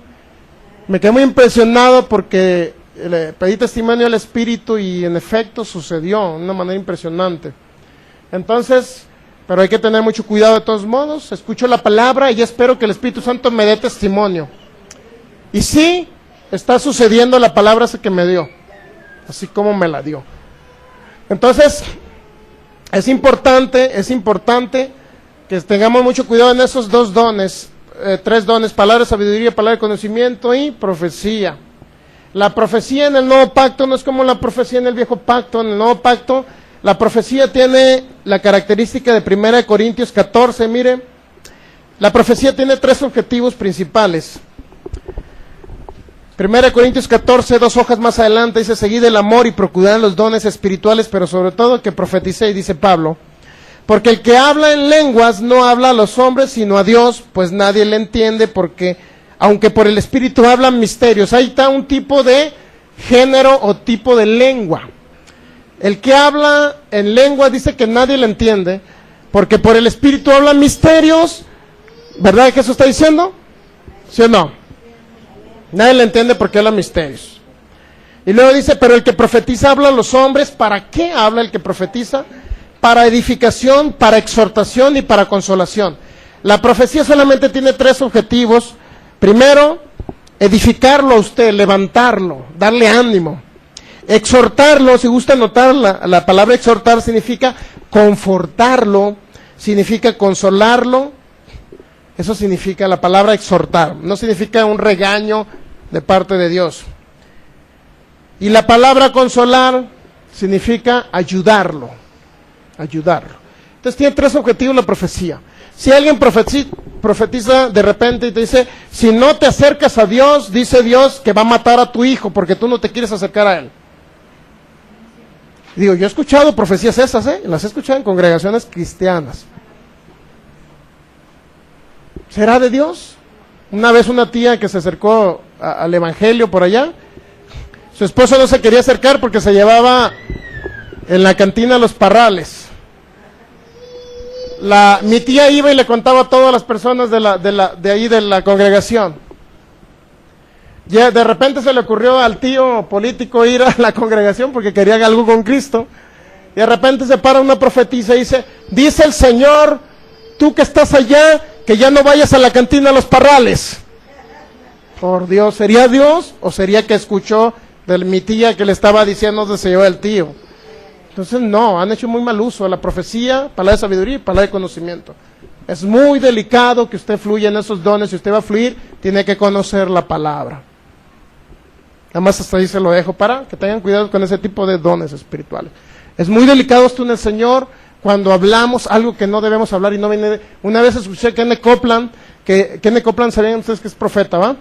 Me quedé muy impresionado porque le pedí testimonio al Espíritu y en efecto sucedió de una manera impresionante. Entonces, pero hay que tener mucho cuidado de todos modos. Escucho la palabra y espero que el Espíritu Santo me dé testimonio. Y sí, está sucediendo la palabra esa que me dio, así como me la dio. Entonces, es importante que tengamos mucho cuidado en esos dos dones, tres dones: palabra de sabiduría, palabra de conocimiento y profecía. La profecía en el nuevo pacto no es como la profecía en el viejo pacto. En el nuevo pacto, la profecía tiene la característica de 1 Corintios 14, mire, la profecía tiene tres objetivos principales. 1 Corintios 14, 2 hojas más adelante, dice: seguid el amor y procurad los dones espirituales, pero sobre todo que profeticéis, dice Pablo. Porque el que habla en lenguas no habla a los hombres, sino a Dios, pues nadie le entiende, porque aunque por el Espíritu hablan misterios. Ahí está un tipo de género o tipo de lengua. El que habla en lengua dice que nadie le entiende, porque por el Espíritu hablan misterios. ¿Verdad que eso está diciendo? ¿Sí o no? Nadie le entiende porque habla misterios. Y luego dice: pero el que profetiza habla a los hombres. ¿Para qué habla el que profetiza? Para edificación, para exhortación y para consolación. La profecía solamente tiene tres objetivos. Primero, edificarlo a usted, levantarlo, darle ánimo. Exhortarlo, si gusta notar, la palabra exhortar significa confortarlo, significa consolarlo. Eso significa la palabra exhortar, no significa un regaño de parte de Dios. Y la palabra consolar significa ayudarlo. Entonces tiene tres objetivos la profecía. Si alguien profetiza de repente y te dice: si no te acercas a Dios, dice Dios que va a matar a tu hijo porque tú no te quieres acercar a él. Digo, yo he escuchado profecías esas, las he escuchado en congregaciones cristianas. ¿Será de Dios? Una vez una tía que se acercó al evangelio por allá, su esposo no se quería acercar porque se llevaba en la cantina los parrales. Mi tía iba y le contaba a todas las personas de ahí de la congregación. Ya de repente se le ocurrió al tío político ir a la congregación porque quería algo con Cristo. Y de repente se para una profetisa y dice: dice el Señor, tú que estás allá, que ya no vayas a la cantina a los parrales. Por Dios, ¿sería Dios o sería que escuchó de mi tía que le estaba diciendo donde se llevó el tío? Entonces no, han hecho muy mal uso de la profecía, palabra de sabiduría y palabra de conocimiento. Es muy delicado que usted fluya en esos dones. Si usted va a fluir, tiene que conocer la palabra. Nada más hasta ahí se lo dejo para que tengan cuidado con ese tipo de dones espirituales. Es muy delicado esto en el Señor cuando hablamos algo que no debemos hablar y no viene de... Una vez escuché a Kenneth Copeland, Kenneth Copeland, ¿sabían ustedes que es profeta, va?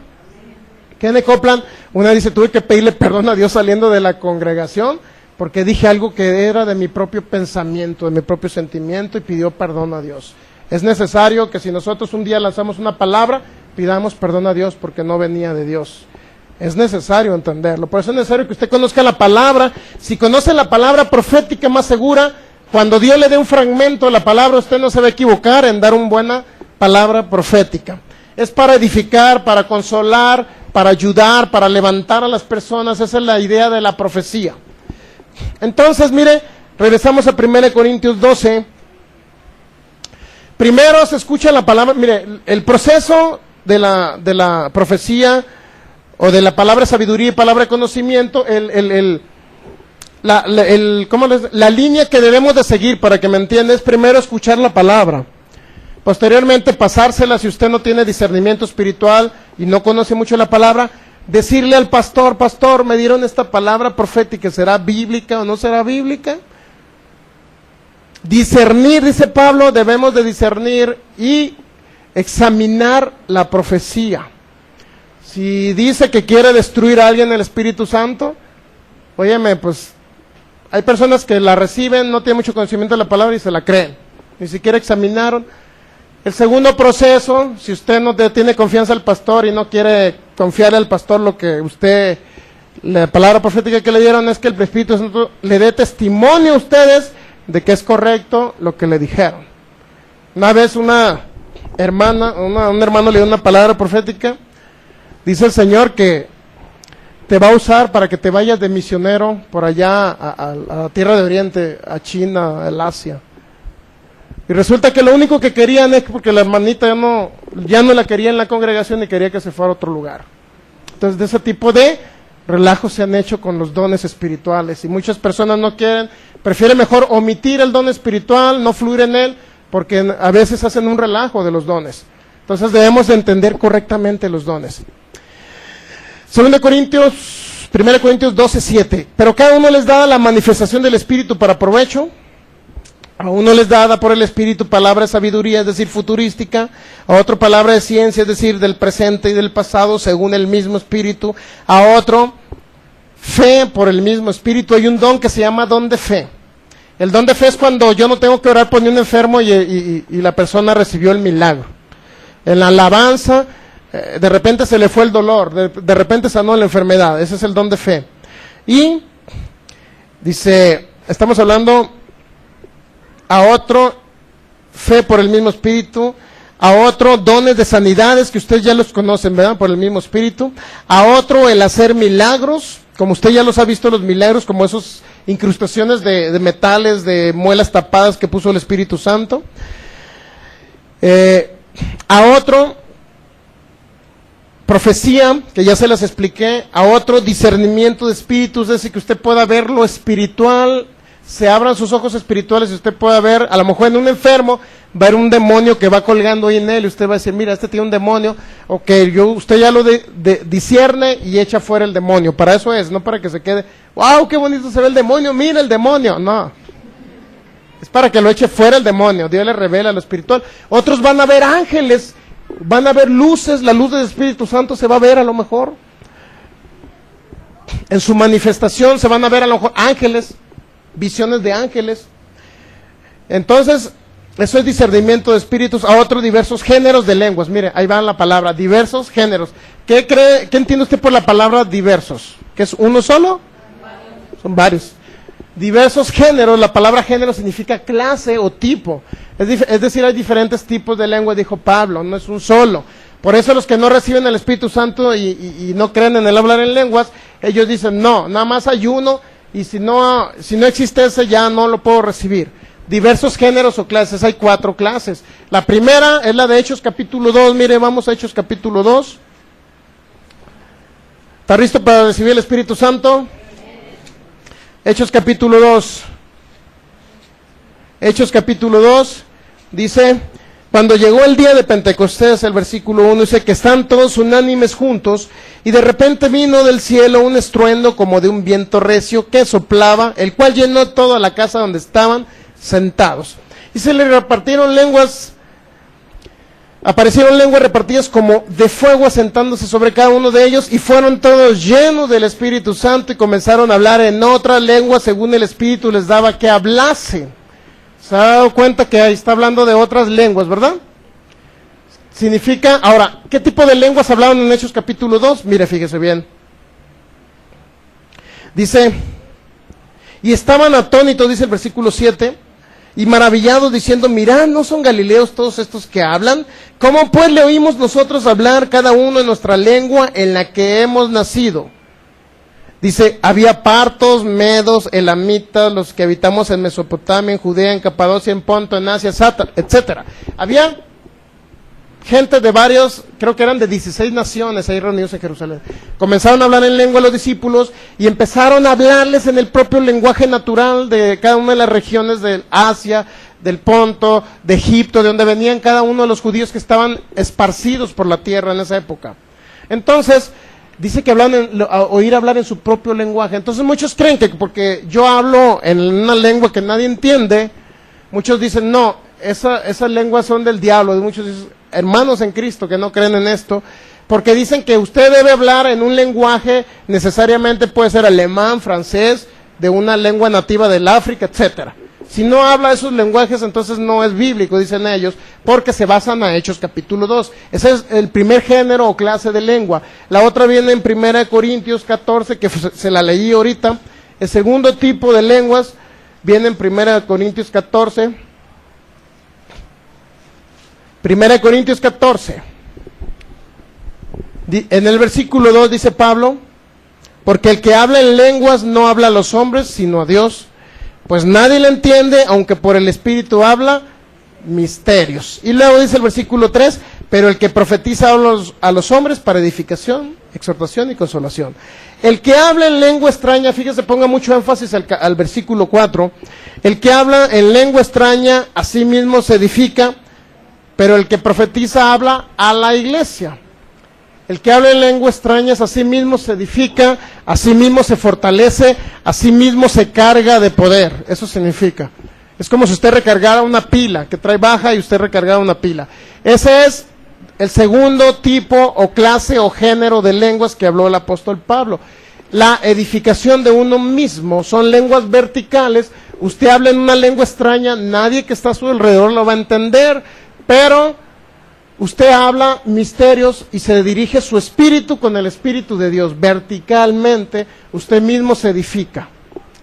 Kenneth Copeland, una vez dice: tuve que pedirle perdón a Dios saliendo de la congregación porque dije algo que era de mi propio pensamiento, de mi propio sentimiento, y pidió perdón a Dios. Es necesario que si nosotros un día lanzamos una palabra, pidamos perdón a Dios porque no venía de Dios. Es necesario entenderlo. Por eso es necesario que usted conozca la palabra. Si conoce la palabra profética más segura, cuando Dios le dé un fragmento de la palabra, usted no se va a equivocar en dar una buena palabra profética. Es para edificar, para consolar, para ayudar, para levantar a las personas. Esa es la idea de la profecía. Entonces, mire, regresamos a 1 Corintios 12. Primero se escucha la palabra. Mire, el proceso de la profecía o de la palabra sabiduría y palabra conocimiento, la línea que debemos de seguir, para que me entienda, es primero escuchar la palabra, posteriormente pasársela. Si usted no tiene discernimiento espiritual y no conoce mucho la palabra, decirle al pastor: pastor, me dieron esta palabra profética, ¿será bíblica o no será bíblica? Discernir, dice Pablo, debemos de discernir y examinar la profecía. Si dice que quiere destruir a alguien el Espíritu Santo, óyeme, pues hay personas que la reciben, no tienen mucho conocimiento de la palabra y se la creen, ni siquiera examinaron. El segundo proceso, si usted no tiene confianza al pastor y no quiere confiar al pastor lo que usted, la palabra profética que le dieron, es que el Espíritu Santo le dé testimonio a ustedes de que es correcto lo que le dijeron. Una vez una hermana, un hermano le dio una palabra profética. Dice el Señor que te va a usar para que te vayas de misionero por allá a la Tierra de Oriente, a China, al Asia. Y resulta que lo único que querían es porque la hermanita ya no la quería en la congregación y quería que se fuera a otro lugar. Entonces, de ese tipo de relajos se han hecho con los dones espirituales. Y muchas personas no quieren, prefieren mejor omitir el don espiritual, no fluir en él, porque a veces hacen un relajo de los dones. Entonces, debemos de entender correctamente los dones. 1 Corintios 12:7. Pero cada uno les da la manifestación del Espíritu para provecho. A uno les da por el Espíritu palabra de sabiduría, es decir, futurística. A otro palabra de ciencia, es decir, del presente y del pasado, según el mismo Espíritu. A otro, fe por el mismo Espíritu. Hay un don que se llama don de fe. El don de fe es cuando yo no tengo que orar por ni un enfermo y la persona recibió el milagro. En la alabanza, de repente se le fue el dolor, de repente sanó la enfermedad. Ese es el don de fe. Y dice, estamos hablando a otro, fe por el mismo Espíritu, a otro, dones de sanidades, que ustedes ya los conocen, ¿verdad? Por el mismo Espíritu, a otro, el hacer milagros, como usted ya los ha visto los milagros, como esas incrustaciones de metales, de muelas tapadas que puso el Espíritu Santo, a otro, profecía, que ya se las expliqué, a otro, discernimiento de espíritus, es decir, que usted pueda ver lo espiritual, se abran sus ojos espirituales y usted pueda ver, a lo mejor en un enfermo, va a haber un demonio que va colgando ahí en él y usted va a decir, mira, este tiene un demonio, usted ya lo discierne y echa fuera el demonio. Para eso es, no para que se quede, wow, qué bonito se ve el demonio, mira el demonio, no. Es para que lo eche fuera el demonio, Dios le revela lo espiritual. Otros van a ver ángeles, van a ver luces, la luz del Espíritu Santo se va a ver a lo mejor. En su manifestación se van a ver a lo mejor ángeles, visiones de ángeles. Entonces, eso es discernimiento de espíritus. A otros, diversos géneros de lenguas. Mire, ahí va la palabra, diversos géneros. ¿Qué entiende usted por la palabra diversos? ¿Que es uno solo? Son varios. Diversos géneros, la palabra género significa clase o tipo. Es decir, hay diferentes tipos de lengua, dijo Pablo, no es un solo. Por eso los que no reciben el Espíritu Santo y no creen en el hablar en lenguas, ellos dicen, no, nada más hay uno, y si no existe ese, ya no lo puedo recibir. Diversos géneros o clases, hay 4 clases. La primera es la de Hechos capítulo 2, mire, vamos a Hechos capítulo 2. ¿Está listo para recibir el Espíritu Santo? Hechos capítulo 2. Hechos capítulo 2 dice, cuando llegó el día de Pentecostés, el versículo 1 dice que están todos unánimes juntos y de repente vino del cielo un estruendo como de un viento recio que soplaba, el cual llenó toda la casa donde estaban sentados. Y se le repartieron lenguas, aparecieron lenguas repartidas como de fuego asentándose sobre cada uno de ellos y fueron todos llenos del Espíritu Santo y comenzaron a hablar en otra lengua según el Espíritu les daba que hablasen. ¿Se ha dado cuenta que ahí está hablando de otras lenguas, verdad? Significa, ahora, ¿qué tipo de lenguas hablaban en Hechos capítulo 2? Mire, fíjese bien. Dice, y estaban atónitos, dice el versículo 7, y maravillados diciendo, mirad, ¿no son galileos todos estos que hablan? ¿Cómo pues le oímos nosotros hablar cada uno en nuestra lengua en la que hemos nacido? Dice, había partos, medos, elamitas, los que habitamos en Mesopotamia, en Judea, en Capadocia, en Ponto, en Asia, etcétera. Había gente de varios, creo que eran de 16 naciones ahí reunidos en Jerusalén. Comenzaron a hablar en lengua los discípulos y empezaron a hablarles en el propio lenguaje natural de cada una de las regiones de Asia, del Ponto, de Egipto, de donde venían cada uno de los judíos que estaban esparcidos por la tierra en esa época. Entonces, dice que oír hablar en su propio lenguaje. Entonces muchos creen que porque yo hablo en una lengua que nadie entiende, muchos dicen, no, esas lenguas son del diablo. Y muchos dicen, hermanos en Cristo que no creen en esto, porque dicen que usted debe hablar en un lenguaje, necesariamente puede ser alemán, francés, de una lengua nativa del África, etcétera. Si no habla esos lenguajes, entonces no es bíblico, dicen ellos, porque se basan a Hechos capítulo 2. Ese es el primer género o clase de lengua. La otra viene en 1 Corintios 14, que se la leí ahorita. El segundo tipo de lenguas viene en 1 Corintios 14. 1 Corintios 14. En el versículo 2 dice Pablo: porque el que habla en lenguas no habla a los hombres, sino a Dios, pues nadie le entiende, aunque por el Espíritu habla misterios. Y luego dice el versículo 3: pero el que profetiza a los hombres para edificación, exhortación y consolación. El que habla en lengua extraña, fíjese, ponga mucho énfasis al versículo 4, el que habla en lengua extraña a sí mismo se edifica, pero el que profetiza habla a la iglesia. El que habla en lengua extraña a sí mismo se edifica, a sí mismo se fortalece, a sí mismo se carga de poder. Eso significa. Es como si usted recargara una pila que trae baja y usted recargara una pila. Ese es el segundo tipo o clase o género de lenguas que habló el apóstol Pablo. La edificación de uno mismo, son lenguas verticales. Usted habla en una lengua extraña, nadie que está a su alrededor lo va a entender, pero usted habla misterios y se dirige su espíritu con el Espíritu de Dios. Verticalmente, usted mismo se edifica.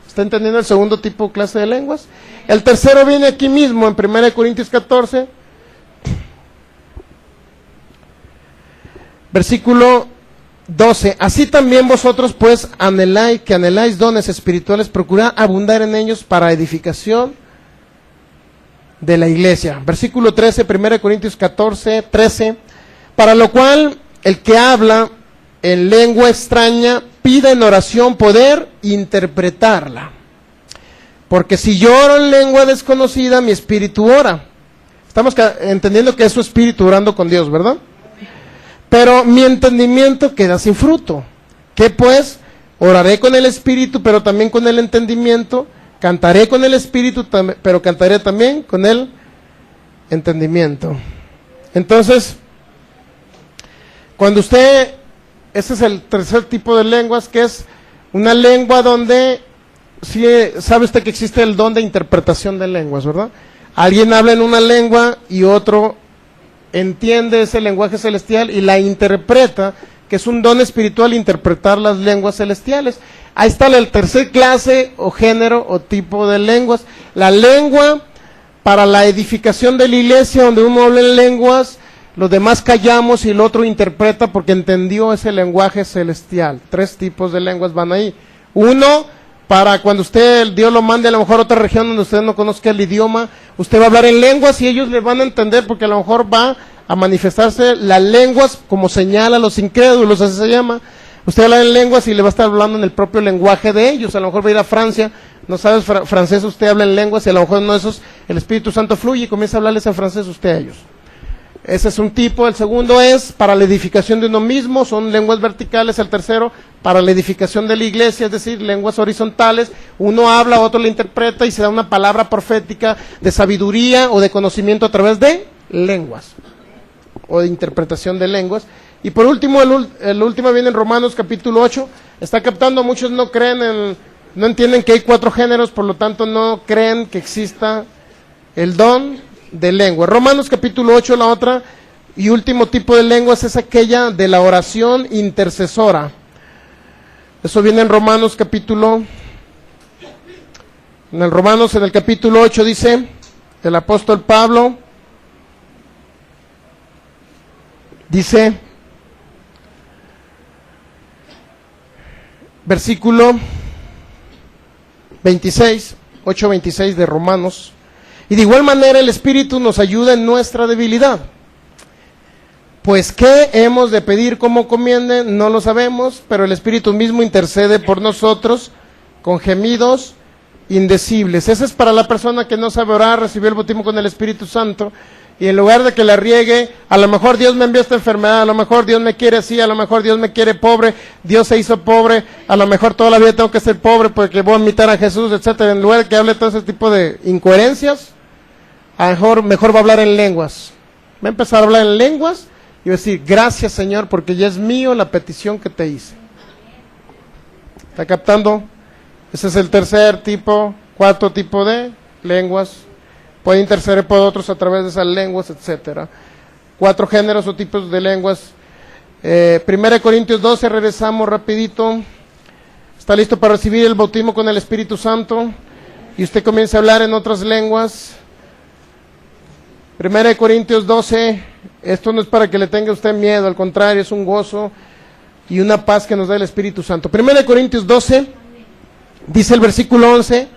¿Está entendiendo el segundo tipo o clase de lenguas? El tercero viene aquí mismo en 1 Corintios 14. Versículo 12. Así también vosotros pues anheláis dones espirituales, procurad abundar en ellos para edificación de la iglesia. Versículo 13, 1 Corintios 14, 13. Para lo cual el que habla en lengua extraña pida en oración poder interpretarla. Porque si yo oro en lengua desconocida, mi espíritu ora. Estamos entendiendo que es su espíritu orando con Dios, ¿verdad? Pero mi entendimiento queda sin fruto. ¿Qué pues? Oraré con el espíritu, pero también con el entendimiento. Cantaré con el espíritu, pero cantaré también con el entendimiento. Entonces, cuando ese es el tercer tipo de lenguas, que es una lengua donde, sí, sabe usted que existe el don de interpretación de lenguas, ¿verdad? Alguien habla en una lengua y otro entiende ese lenguaje celestial y la interpreta, que es un don espiritual interpretar las lenguas celestiales. Ahí está la tercer clase o género o tipo de lenguas. La lengua para la edificación de la iglesia, donde uno habla en lenguas, los demás callamos y el otro interpreta porque entendió ese lenguaje celestial. 3 tipos de lenguas van ahí. Uno, para cuando Dios lo mande a lo mejor a otra región donde usted no conozca el idioma, usted va a hablar en lenguas y ellos le van a entender, porque a lo mejor va a manifestarse las lenguas como señal a los incrédulos, así se llama. Usted habla en lenguas y le va a estar hablando en el propio lenguaje de ellos. A lo mejor va a ir a Francia, no sabes francés, usted habla en lenguas y a lo mejor no esos, el Espíritu Santo fluye y comienza a hablarles en francés usted a ellos. Ese es un tipo. El segundo es para la edificación de uno mismo, son lenguas verticales. El tercero, para la edificación de la iglesia, es decir, lenguas horizontales. Uno habla, otro le interpreta y se da una palabra profética de sabiduría o de conocimiento a través de lenguas o de interpretación de lenguas. Y por último, el último viene en Romanos capítulo 8. Está captando, muchos no creen, no entienden que hay 4 géneros, por lo tanto no creen que exista el don de lengua. Romanos capítulo 8, la otra y último tipo de lenguas es aquella de la oración intercesora. Eso viene en Romanos capítulo, en el capítulo 8 dice el apóstol Pablo, dice, versículo 26, 8:26 de Romanos. Y de igual manera el Espíritu nos ayuda en nuestra debilidad. Pues ¿qué hemos de pedir como conviene? No lo sabemos, pero el Espíritu mismo intercede por nosotros con gemidos indecibles. Ese es para la persona que no sabe orar, recibió el bautismo con el Espíritu Santo, y en lugar de que la riegue, a lo mejor Dios me envió esta enfermedad, a lo mejor Dios me quiere así, a lo mejor Dios me quiere pobre, Dios se hizo pobre, a lo mejor toda la vida tengo que ser pobre porque voy a imitar a Jesús, etcétera. En lugar de que hable todo ese tipo de incoherencias, a lo mejor va a hablar en lenguas. Va a empezar a hablar en lenguas y va a decir, gracias Señor, porque ya es mío la petición que te hice. ¿Está captando? Ese es el tercer tipo, 4 tipos de lenguas. Puede interceder por otros a través de esas lenguas, etcétera. 4 géneros o tipos de lenguas. 1 Corintios 12, regresamos rapidito. ¿Está listo para recibir el bautismo con el Espíritu Santo? y usted comienza a hablar en otras lenguas. 1 Corintios 12, esto no es para que le tenga usted miedo, al contrario, es un gozo y una paz que nos da el Espíritu Santo. 1 Corintios 12, dice el versículo 11,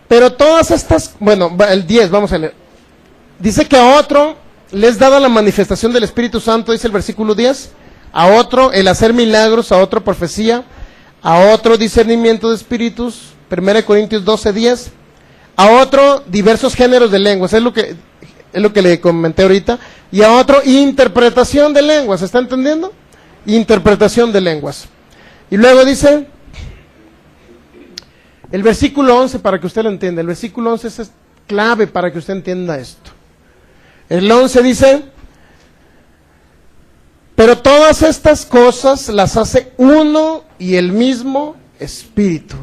pero todas estas, bueno, el 10, vamos a leer. Dice que a otro le es dada la manifestación del Espíritu Santo, dice el versículo 10, a otro el hacer milagros, a otro profecía, a otro discernimiento de espíritus, 1 Corintios 12, 10, a otro diversos géneros de lenguas, es lo que le comenté ahorita, y a otro interpretación de lenguas, ¿está entendiendo? Interpretación de lenguas. Y luego dice, el versículo 11, para que usted lo entienda, el versículo 11 es clave para que usted entienda esto. El 11 dice, pero todas estas cosas las hace uno y el mismo Espíritu,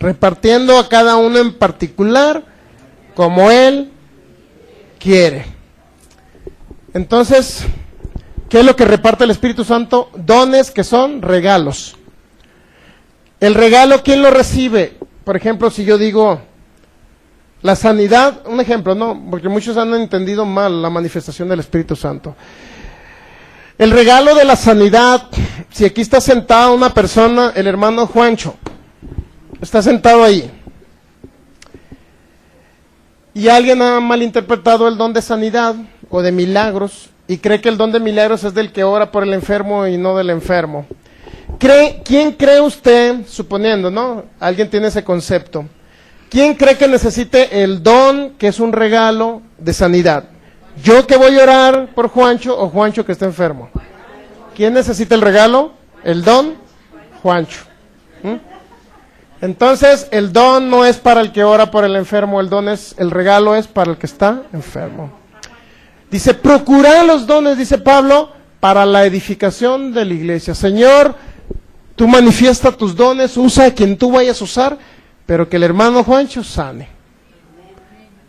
repartiendo a cada uno en particular como Él quiere. Entonces, ¿qué es lo que reparte el Espíritu Santo? Dones que son regalos. El regalo, ¿quién lo recibe? Por ejemplo, si yo digo la sanidad, un ejemplo, no, porque muchos han entendido mal la manifestación del Espíritu Santo. El regalo de la sanidad, si aquí está sentado una persona, el hermano Juancho, está sentado ahí, y alguien ha malinterpretado el don de sanidad o de milagros, y cree que el don de milagros es del que ora por el enfermo y no del enfermo. ¿Quién cree usted, suponiendo, no? Alguien tiene ese concepto. ¿Quién cree que necesite el don que es un regalo de sanidad? ¿Yo que voy a orar por Juancho o Juancho que está enfermo? ¿Quién necesita el regalo? El don, Juancho. Entonces, el don no es para el que ora por el enfermo, el regalo es para el que está enfermo. Dice, procurad los dones, dice Pablo, para la edificación de la iglesia. Señor, tú manifiesta tus dones, usa a quien tú vayas a usar, pero que el hermano Juancho sane.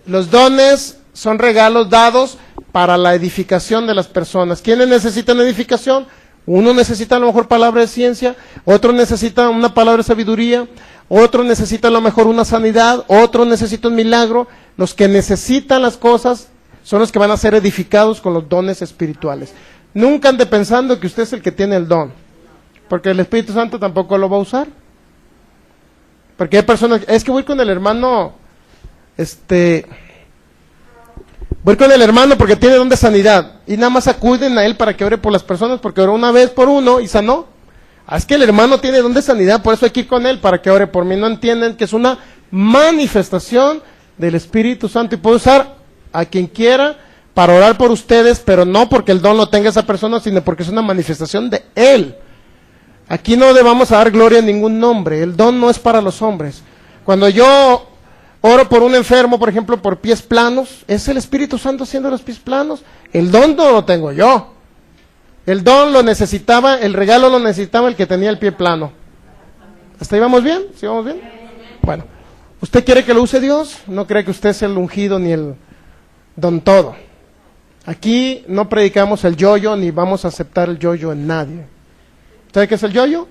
Los dones son regalos dados para la edificación de las personas. ¿Quiénes necesitan edificación? Uno necesita a lo mejor palabra de ciencia, otro necesita una palabra de sabiduría, otro necesita a lo mejor una sanidad, otro necesita un milagro. Los que necesitan las cosas son los que van a ser edificados con los dones espirituales. Nunca ande pensando que usted es el que tiene el don, porque el Espíritu Santo tampoco lo va a usar. Porque hay personas, es que voy con el hermano, voy con el hermano porque tiene don de sanidad, y nada más acuden a él para que ore por las personas, porque oró una vez por uno y sanó. Es que el hermano tiene don de sanidad, por eso hay que ir con él para que ore por mí. No entienden que es una manifestación del Espíritu Santo, y puede usar a quien quiera para orar por ustedes, pero no porque el don lo tenga esa persona, sino porque es una manifestación de él. Aquí no debamos a dar gloria a ningún nombre, el don no es para los hombres. Cuando yo oro por un enfermo, por ejemplo, por pies planos, es el Espíritu Santo haciendo los pies planos, el don no lo tengo yo. El don lo necesitaba, el regalo lo necesitaba el que tenía el pie plano. ¿Hasta ahí vamos bien? ¿Sí vamos bien? Bueno, ¿usted quiere que lo use Dios? No cree que usted es el ungido ni el don todo. Aquí no predicamos el yo-yo ni vamos a aceptar el yo-yo en nadie. ¿Sabe qué es el yo-yo?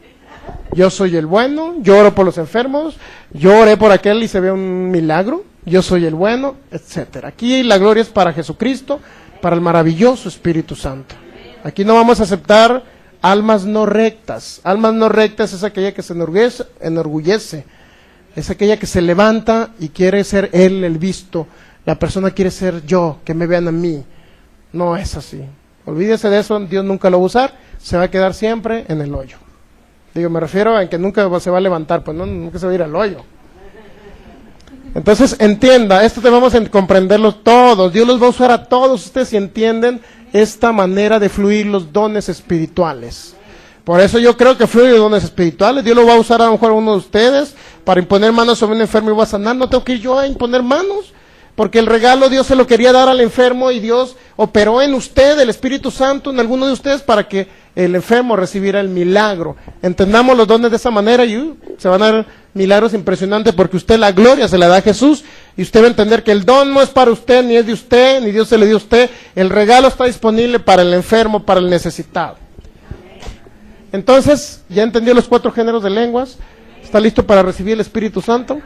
Yo soy el bueno, yo oro por los enfermos, yo oré por aquel y se ve un milagro, yo soy el bueno, etcétera. Aquí la gloria es para Jesucristo, para el maravilloso Espíritu Santo. Aquí no vamos a aceptar almas no rectas. Almas no rectas es aquella que se enorgullece, es aquella que se levanta y quiere ser él el visto. La persona quiere ser yo, que me vean a mí. No es así. Olvídese de eso, Dios nunca lo va a usar, se va a quedar siempre en el hoyo. Digo, me refiero a que nunca se va a levantar, pues no, nunca se va a ir al hoyo. Entonces, entienda, esto debemos comprenderlo todos. Dios los va a usar a todos ustedes si entienden esta manera de fluir los dones espirituales. Por eso yo creo que fluyen los dones espirituales. Dios lo va a usar a lo mejor a uno de ustedes para imponer manos sobre un enfermo y va a sanar. No tengo que ir yo a imponer manos, porque el regalo Dios se lo quería dar al enfermo y Dios operó en usted, el Espíritu Santo, en alguno de ustedes para que el enfermo recibiera el milagro. Entendamos los dones de esa manera y se van a dar milagros impresionantes, porque usted la gloria se la da a Jesús y usted va a entender que el don no es para usted, ni es de usted, ni Dios se le dio a usted. El regalo está disponible para el enfermo, para el necesitado. Entonces, ¿ya entendió los 4 géneros de lenguas? ¿Está listo para recibir el Espíritu Santo?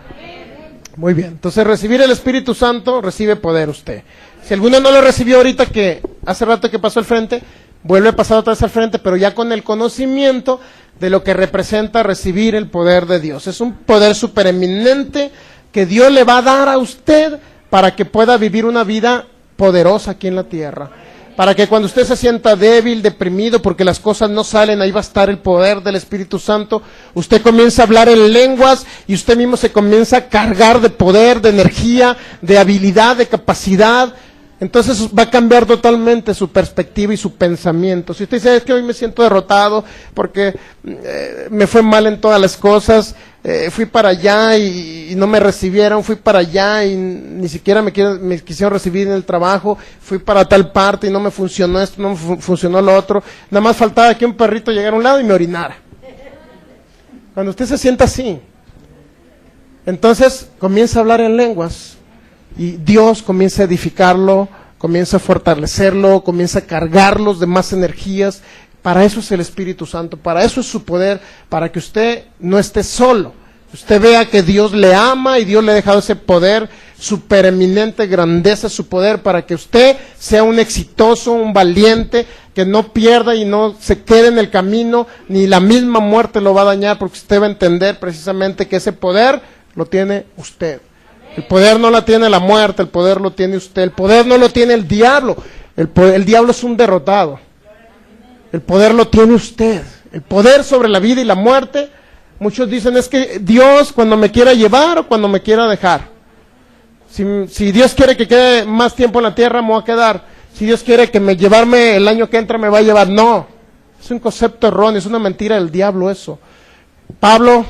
Muy bien, entonces recibir el Espíritu Santo, recibe poder usted. Si alguno no lo recibió ahorita, que hace rato que pasó al frente, vuelve a pasar otra vez al frente, pero ya con el conocimiento de lo que representa recibir el poder de Dios. Es un poder supereminente que Dios le va a dar a usted para que pueda vivir una vida poderosa aquí en la tierra. Para que cuando usted se sienta débil, deprimido, porque las cosas no salen, ahí va a estar el poder del Espíritu Santo. Usted comienza a hablar en lenguas y usted mismo se comienza a cargar de poder, de energía, de habilidad, de capacidad. Entonces va a cambiar totalmente su perspectiva y su pensamiento. Si usted dice, es que hoy me siento derrotado porque me fue mal en todas las cosas, fui para allá y no me recibieron, fui para allá y ni siquiera me quisieron recibir en el trabajo, fui para tal parte y no me funcionó esto, no me funcionó lo otro, nada más faltaba que un perrito llegara a un lado y me orinara. Cuando usted se sienta así, entonces comienza a hablar en lenguas y Dios comienza a edificarlo, comienza a fortalecerlo, comienza a cargarlos de más energías. Para eso es el Espíritu Santo, para eso es su poder, para que usted no esté solo. Usted vea que Dios le ama y Dios le ha dejado ese poder, supereminente grandeza, su poder, para que usted sea un exitoso, un valiente, que no pierda y no se quede en el camino, ni la misma muerte lo va a dañar, porque usted va a entender precisamente que ese poder lo tiene usted. El poder no lo tiene la muerte, el poder lo tiene usted, el poder no lo tiene el diablo, el diablo es un derrotado. El poder lo tiene usted, el poder sobre la vida y la muerte. Muchos dicen, es que Dios cuando me quiera llevar o cuando me quiera dejar. Si Dios quiere que quede más tiempo en la tierra, me voy a quedar. Si Dios quiere que me llevarme el año que entra, me va a llevar. No, es un concepto erróneo, es una mentira del diablo eso. Pablo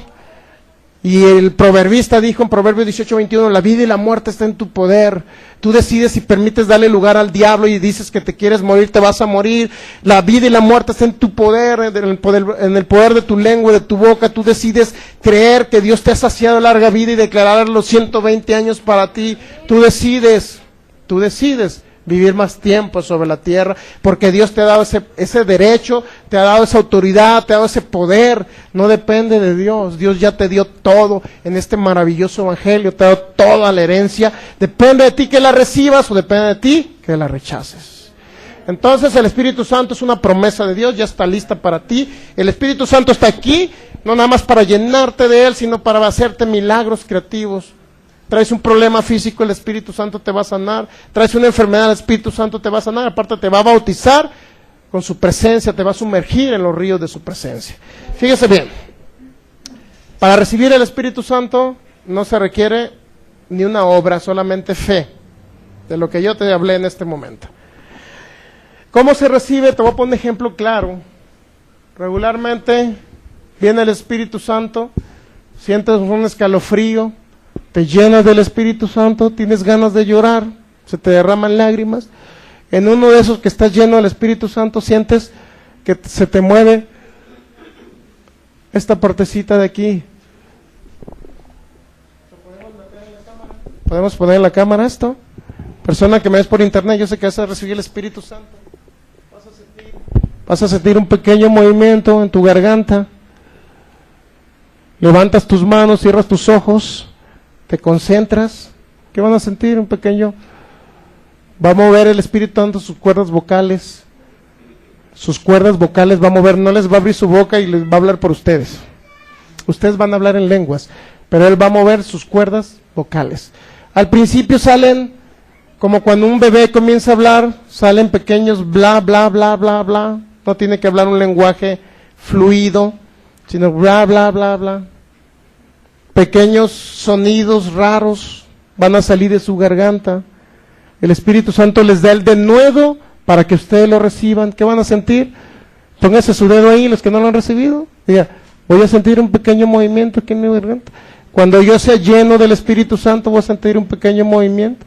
y el proverbista dijo en Proverbios 18:21, la vida y la muerte está en tu poder. Tú decides si permites darle lugar al diablo y dices que te quieres morir, te vas a morir. La vida y la muerte está en tu poder, en el poder de tu lengua y de tu boca. Tú decides creer que Dios te ha saciado larga vida y declarar los 120 años para ti. Tú decides vivir más tiempo sobre la tierra, porque Dios te ha dado ese derecho, te ha dado esa autoridad, te ha dado ese poder. No depende de Dios, Dios ya te dio todo en este maravilloso evangelio, te ha dado toda la herencia. Depende de ti que la recibas o depende de ti que la rechaces. Entonces el Espíritu Santo es una promesa de Dios, ya está lista para ti. El Espíritu Santo está aquí, no nada más para llenarte de Él, sino para hacerte milagros creativos. Traes un problema físico, el Espíritu Santo te va a sanar. Traes una enfermedad, el Espíritu Santo te va a sanar. Aparte te va a bautizar con su presencia, te va a sumergir en los ríos de su presencia. Fíjese bien, para recibir el Espíritu Santo no se requiere ni una obra, solamente fe, de lo que yo te hablé en este momento. ¿Cómo se recibe? Te voy a poner un ejemplo claro. Regularmente viene el Espíritu Santo, sientes un escalofrío, te llenas del Espíritu Santo, tienes ganas de llorar, se te derraman lágrimas. En uno de esos que estás lleno del Espíritu Santo, sientes que se te mueve esta partecita de aquí. ¿Podemos poner en la cámara esto? Persona que me ves por internet, yo sé que vas a recibir el Espíritu Santo. Vas a sentir un pequeño movimiento en tu garganta. Levantas tus manos, cierras tus ojos. Te concentras, ¿qué van a sentir? Un pequeño, va a mover el Espíritu Santo sus cuerdas vocales va a mover, no les va a abrir su boca y les va a hablar por ustedes. Ustedes van a hablar en lenguas, pero Él va a mover sus cuerdas vocales. Al principio salen, como cuando un bebé comienza a hablar, salen pequeños bla, bla, bla, bla, bla. No tiene que hablar un lenguaje fluido, sino bla, bla, bla, bla. Pequeños sonidos raros van a salir de su garganta. El Espíritu Santo les da el denuedo para que ustedes lo reciban. ¿Qué van a sentir? Pónganse su dedo ahí, los que no lo han recibido. Diga, voy a sentir un pequeño movimiento aquí en mi garganta. Cuando yo sea lleno del Espíritu Santo, voy a sentir un pequeño movimiento.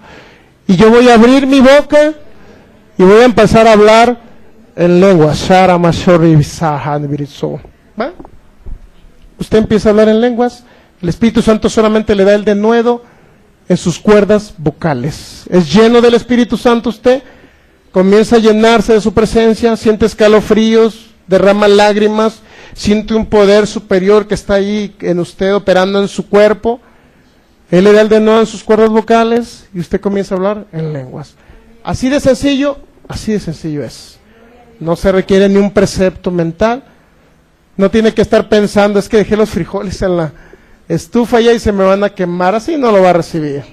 Y yo voy a abrir mi boca y voy a empezar a hablar en lengua. ¿Va? Usted empieza a hablar en lenguas. El Espíritu Santo solamente le da el denuedo en sus cuerdas vocales. Es lleno del Espíritu Santo usted, comienza a llenarse de su presencia, siente escalofríos, derrama lágrimas, siente un poder superior que está ahí en usted operando en su cuerpo. Él le da el denuedo en sus cuerdas vocales y usted comienza a hablar en lenguas. Así de sencillo es. No se requiere ni un precepto mental. No tiene que estar pensando, es que dejé los frijoles en la estufa ya y se me van a quemar. Así no lo va a recibir.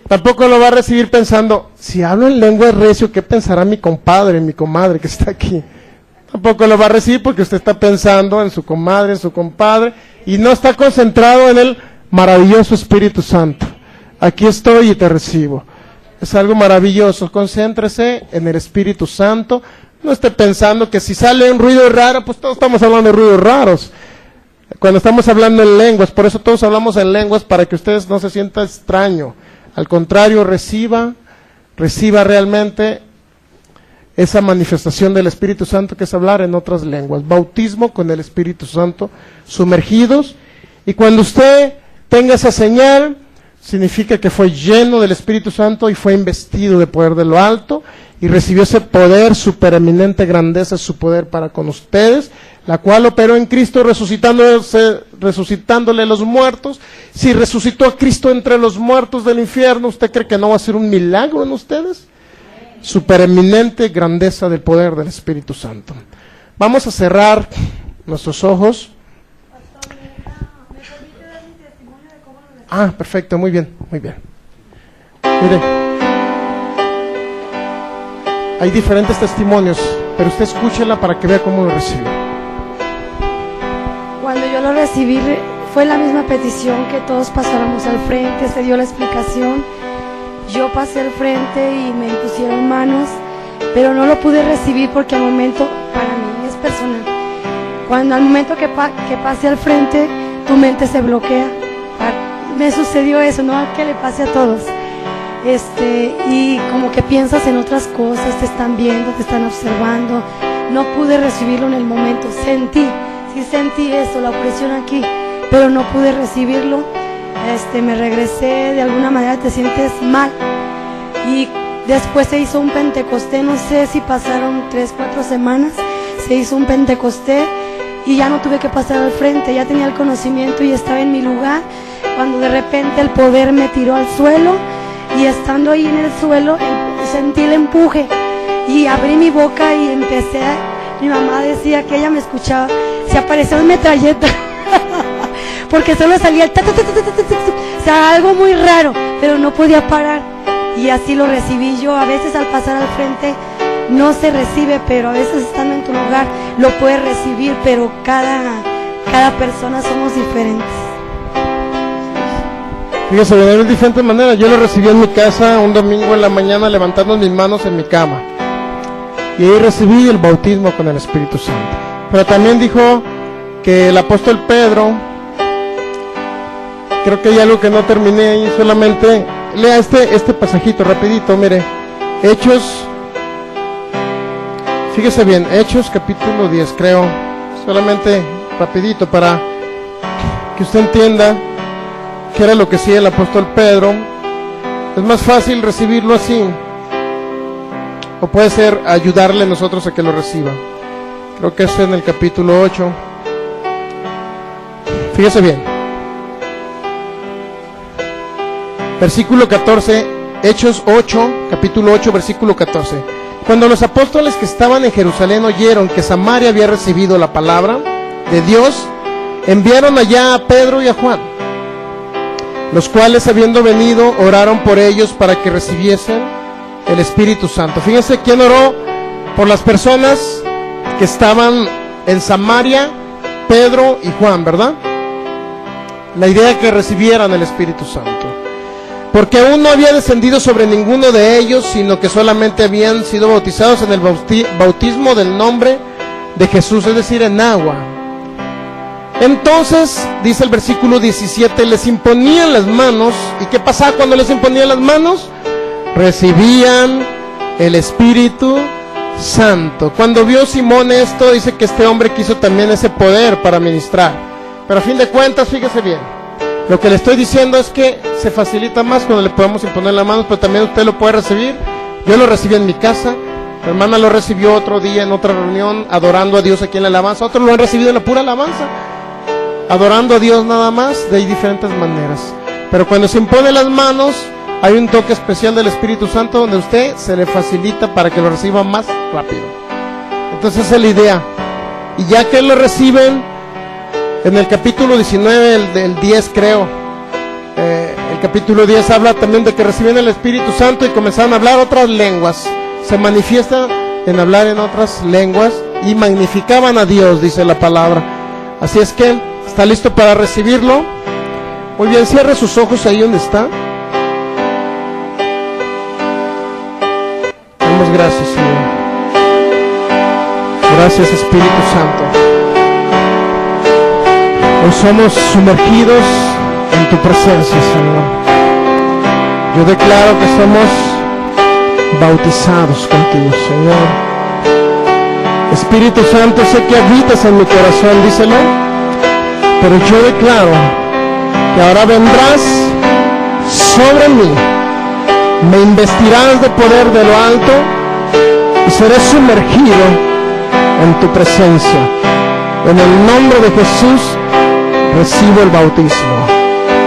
Tampoco lo va a recibir pensando, si hablo en lengua recio, ¿qué pensará mi compadre, mi comadre que está aquí? Tampoco lo va a recibir porque usted está pensando en su comadre, en su compadre, y no está concentrado en el maravilloso Espíritu Santo. Aquí estoy y te recibo. Es algo maravilloso. Concéntrese en el Espíritu Santo. No esté pensando que si sale un ruido raro, pues todos estamos hablando de ruidos raros. Cuando estamos hablando en lenguas, por eso todos hablamos en lenguas, para que ustedes no se sientan extraño. Al contrario, reciba realmente esa manifestación del Espíritu Santo, que es hablar en otras lenguas. Bautismo con el Espíritu Santo, sumergidos. Y cuando usted tenga esa señal, significa que fue lleno del Espíritu Santo y fue investido de poder de lo alto y recibió ese poder, supereminente grandeza, su poder para con ustedes, la cual operó en Cristo resucitándole los muertos. Si resucitó a Cristo entre los muertos del infierno, ¿usted cree que no va a ser un milagro en ustedes? Supereminente grandeza del poder del Espíritu Santo. Vamos a cerrar nuestros ojos. Ah, perfecto, muy bien. Mire, hay diferentes testimonios, pero usted escúchela para que vea cómo lo recibe. Cuando yo lo recibí, fue la misma petición, que todos pasáramos al frente, se dio la explicación. Yo pasé al frente y me impusieron manos, pero no lo pude recibir porque al momento, para mí es personal, cuando al momento que pase al frente, tu mente se bloquea. Me sucedió eso, no que le pase a todos, y como que piensas en otras cosas, te están viendo, te están observando. No pude recibirlo en el momento, sentí eso, la opresión aquí, pero no pude recibirlo. Me regresé, de alguna manera te sientes mal, y después se hizo un Pentecostés, no sé si pasaron 3-4 semanas, se hizo un Pentecostés y ya no tuve que pasar al frente, ya tenía el conocimiento y estaba en mi lugar, cuando de repente el poder me tiró al suelo, y estando ahí en el suelo sentí el empuje y abrí mi boca y empecé mi mamá decía que ella me escuchaba, se apareció una metralleta porque solo salía el o sea, algo muy raro, pero no podía parar, y así lo recibí yo. A veces al pasar al frente no se recibe, pero a veces estando en tu lugar lo puedes recibir, pero cada persona somos diferentes. Fíjese, de diferentes maneras. Yo lo recibí en mi casa un domingo en la mañana, levantando mis manos en mi cama, y ahí recibí el bautismo con el Espíritu Santo. Pero también dijo que el apóstol Pedro, creo que hay algo que no terminé ahí, solamente lea este pasajito rapidito, mire, Hechos, fíjese bien, Hechos capítulo 10, creo, solamente rapidito para que usted entienda qué era lo que hacía el apóstol Pedro. Es más fácil recibirlo así, o puede ser ayudarle nosotros a que lo reciba. Creo que es en el capítulo 8. Fíjese bien. Versículo 14, Hechos 8, capítulo 8, versículo 14. Cuando los apóstoles que estaban en Jerusalén oyeron que Samaria había recibido la palabra de Dios, enviaron allá a Pedro y a Juan, los cuales, habiendo venido, oraron por ellos para que recibiesen el Espíritu Santo. Fíjense quién oró por las personas que estaban en Samaria, Pedro y Juan, ¿verdad? La idea que recibieran el Espíritu Santo, porque aún no había descendido sobre ninguno de ellos, sino que solamente habían sido bautizados en el bautismo del nombre de Jesús, es decir, en agua. Entonces, dice el versículo 17, les imponían las manos. ¿Y qué pasaba cuando les imponían las manos? Recibían el Espíritu Santo. Cuando vio Simón esto, dice que este hombre quiso también ese poder para ministrar. Pero a fin de cuentas, fíjese bien, lo que le estoy diciendo es que se facilita más cuando le podemos imponer las manos, pero también usted lo puede recibir. Yo lo recibí en mi casa, mi hermana lo recibió otro día en otra reunión, adorando a Dios aquí en la alabanza. Otros lo han recibido en la pura alabanza. adorando a Dios nada más, hay diferentes maneras. Pero cuando se imponen las manos, hay un toque especial del Espíritu Santo donde a usted se le facilita para que lo reciba más rápido. Entonces esa es la idea. Y ya que lo reciben, en el capítulo 19, el 10 creo, el capítulo 10 habla también de que reciben el Espíritu Santo y comenzaron a hablar otras lenguas. Se manifiesta en hablar en otras lenguas y magnificaban a Dios, dice la palabra. Así es que, ¿está listo para recibirlo? Muy bien, cierre sus ojos ahí donde está. Damos gracias, Señor. Gracias, Espíritu Santo. Hoy somos sumergidos en tu presencia, Señor. Yo declaro que somos bautizados contigo, Señor. Espíritu Santo, sé que habitas en mi corazón, díselo. Pero yo declaro que ahora vendrás sobre mí, me investirás de poder de lo alto y seré sumergido en tu presencia. En el nombre de Jesús recibo el bautismo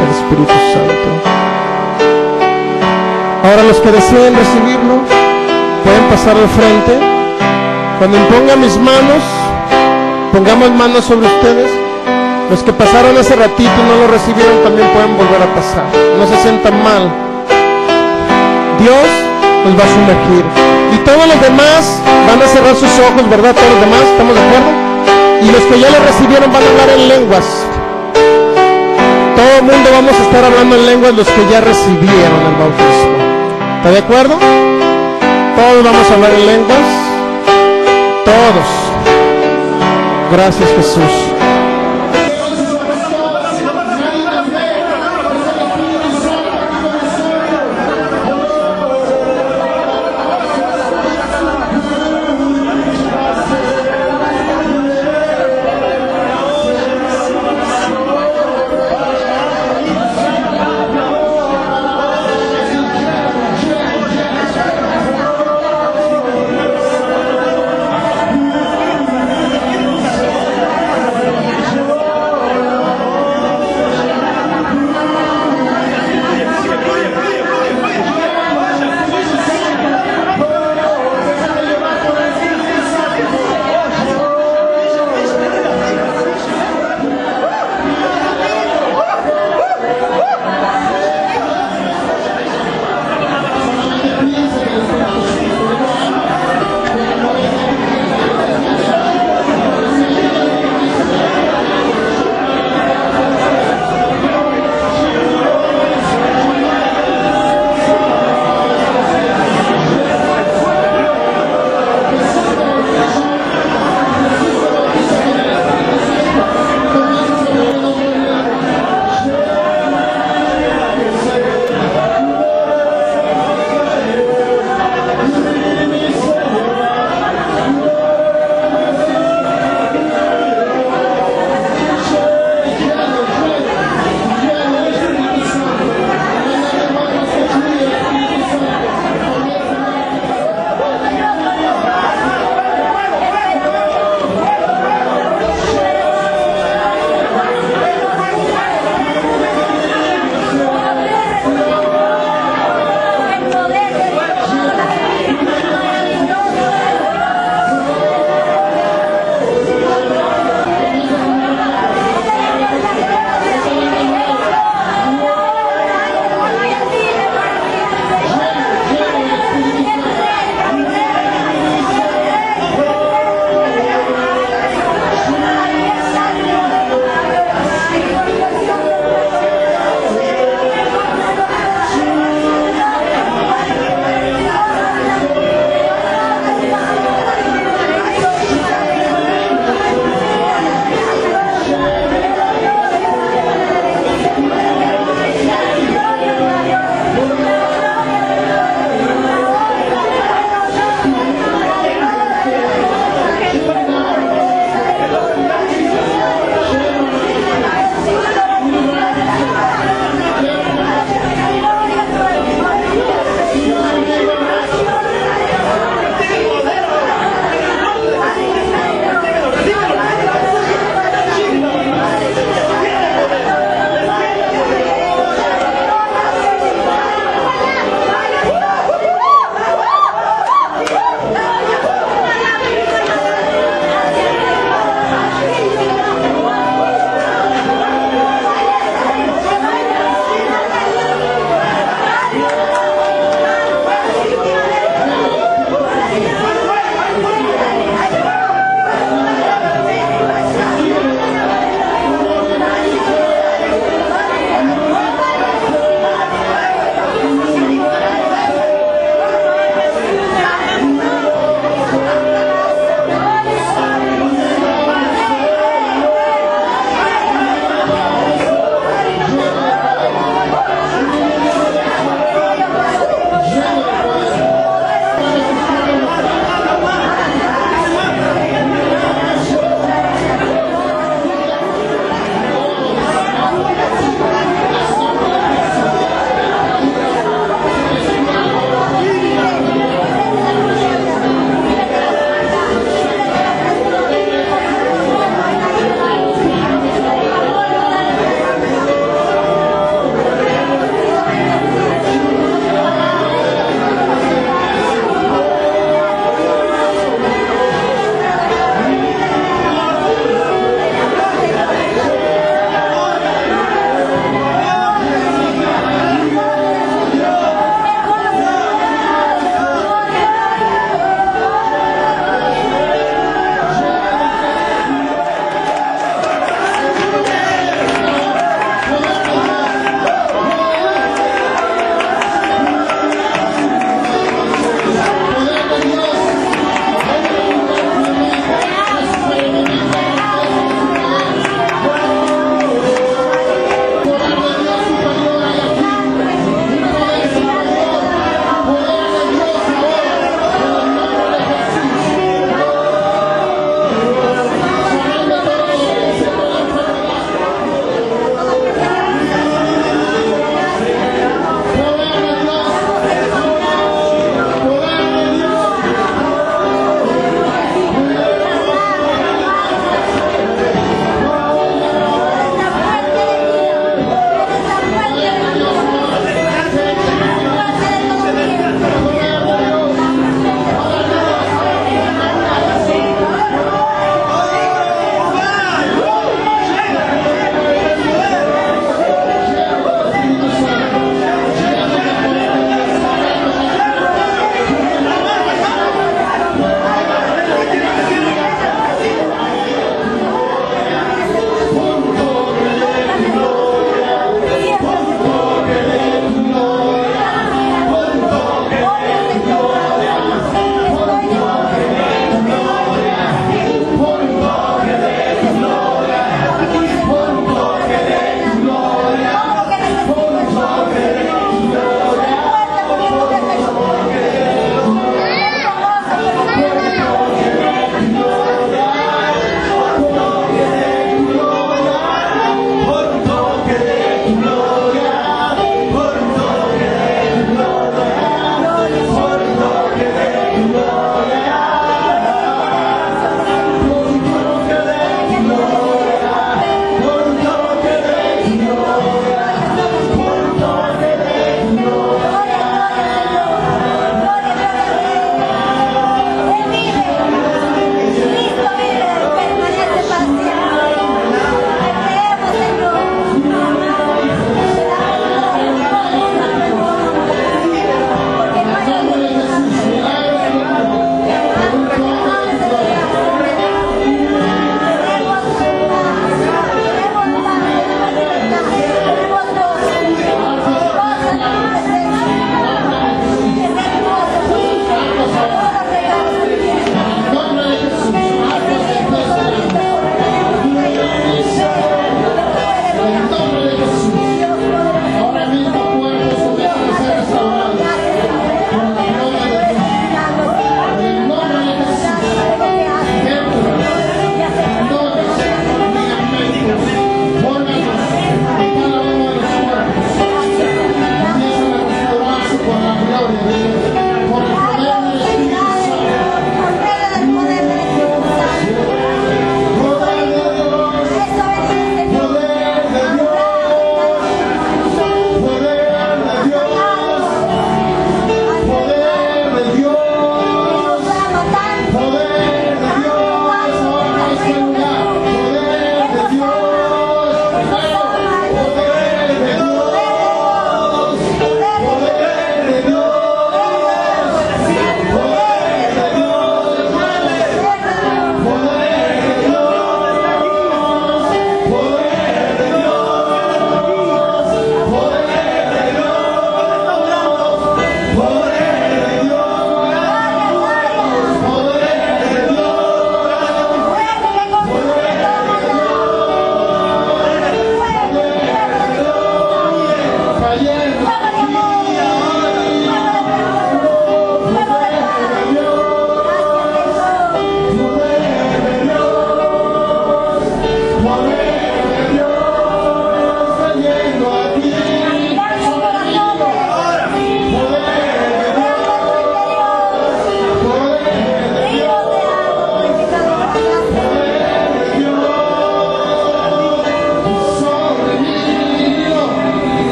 del Espíritu Santo. Ahora los que deseen recibirlo pueden pasar al frente. Cuando imponga mis manos, pongamos manos sobre ustedes. Los que pasaron hace ratito y no lo recibieron también pueden volver a pasar. No se sientan mal. Dios los va a sumergir. Y todos los demás van a cerrar sus ojos, ¿verdad? Todos los demás, ¿estamos de acuerdo? Y los que ya lo recibieron van a hablar en lenguas. Todo el mundo vamos a estar hablando en lenguas los que ya recibieron el bautismo. ¿Está de acuerdo? Todos vamos a hablar en lenguas. Todos. Gracias, Jesús.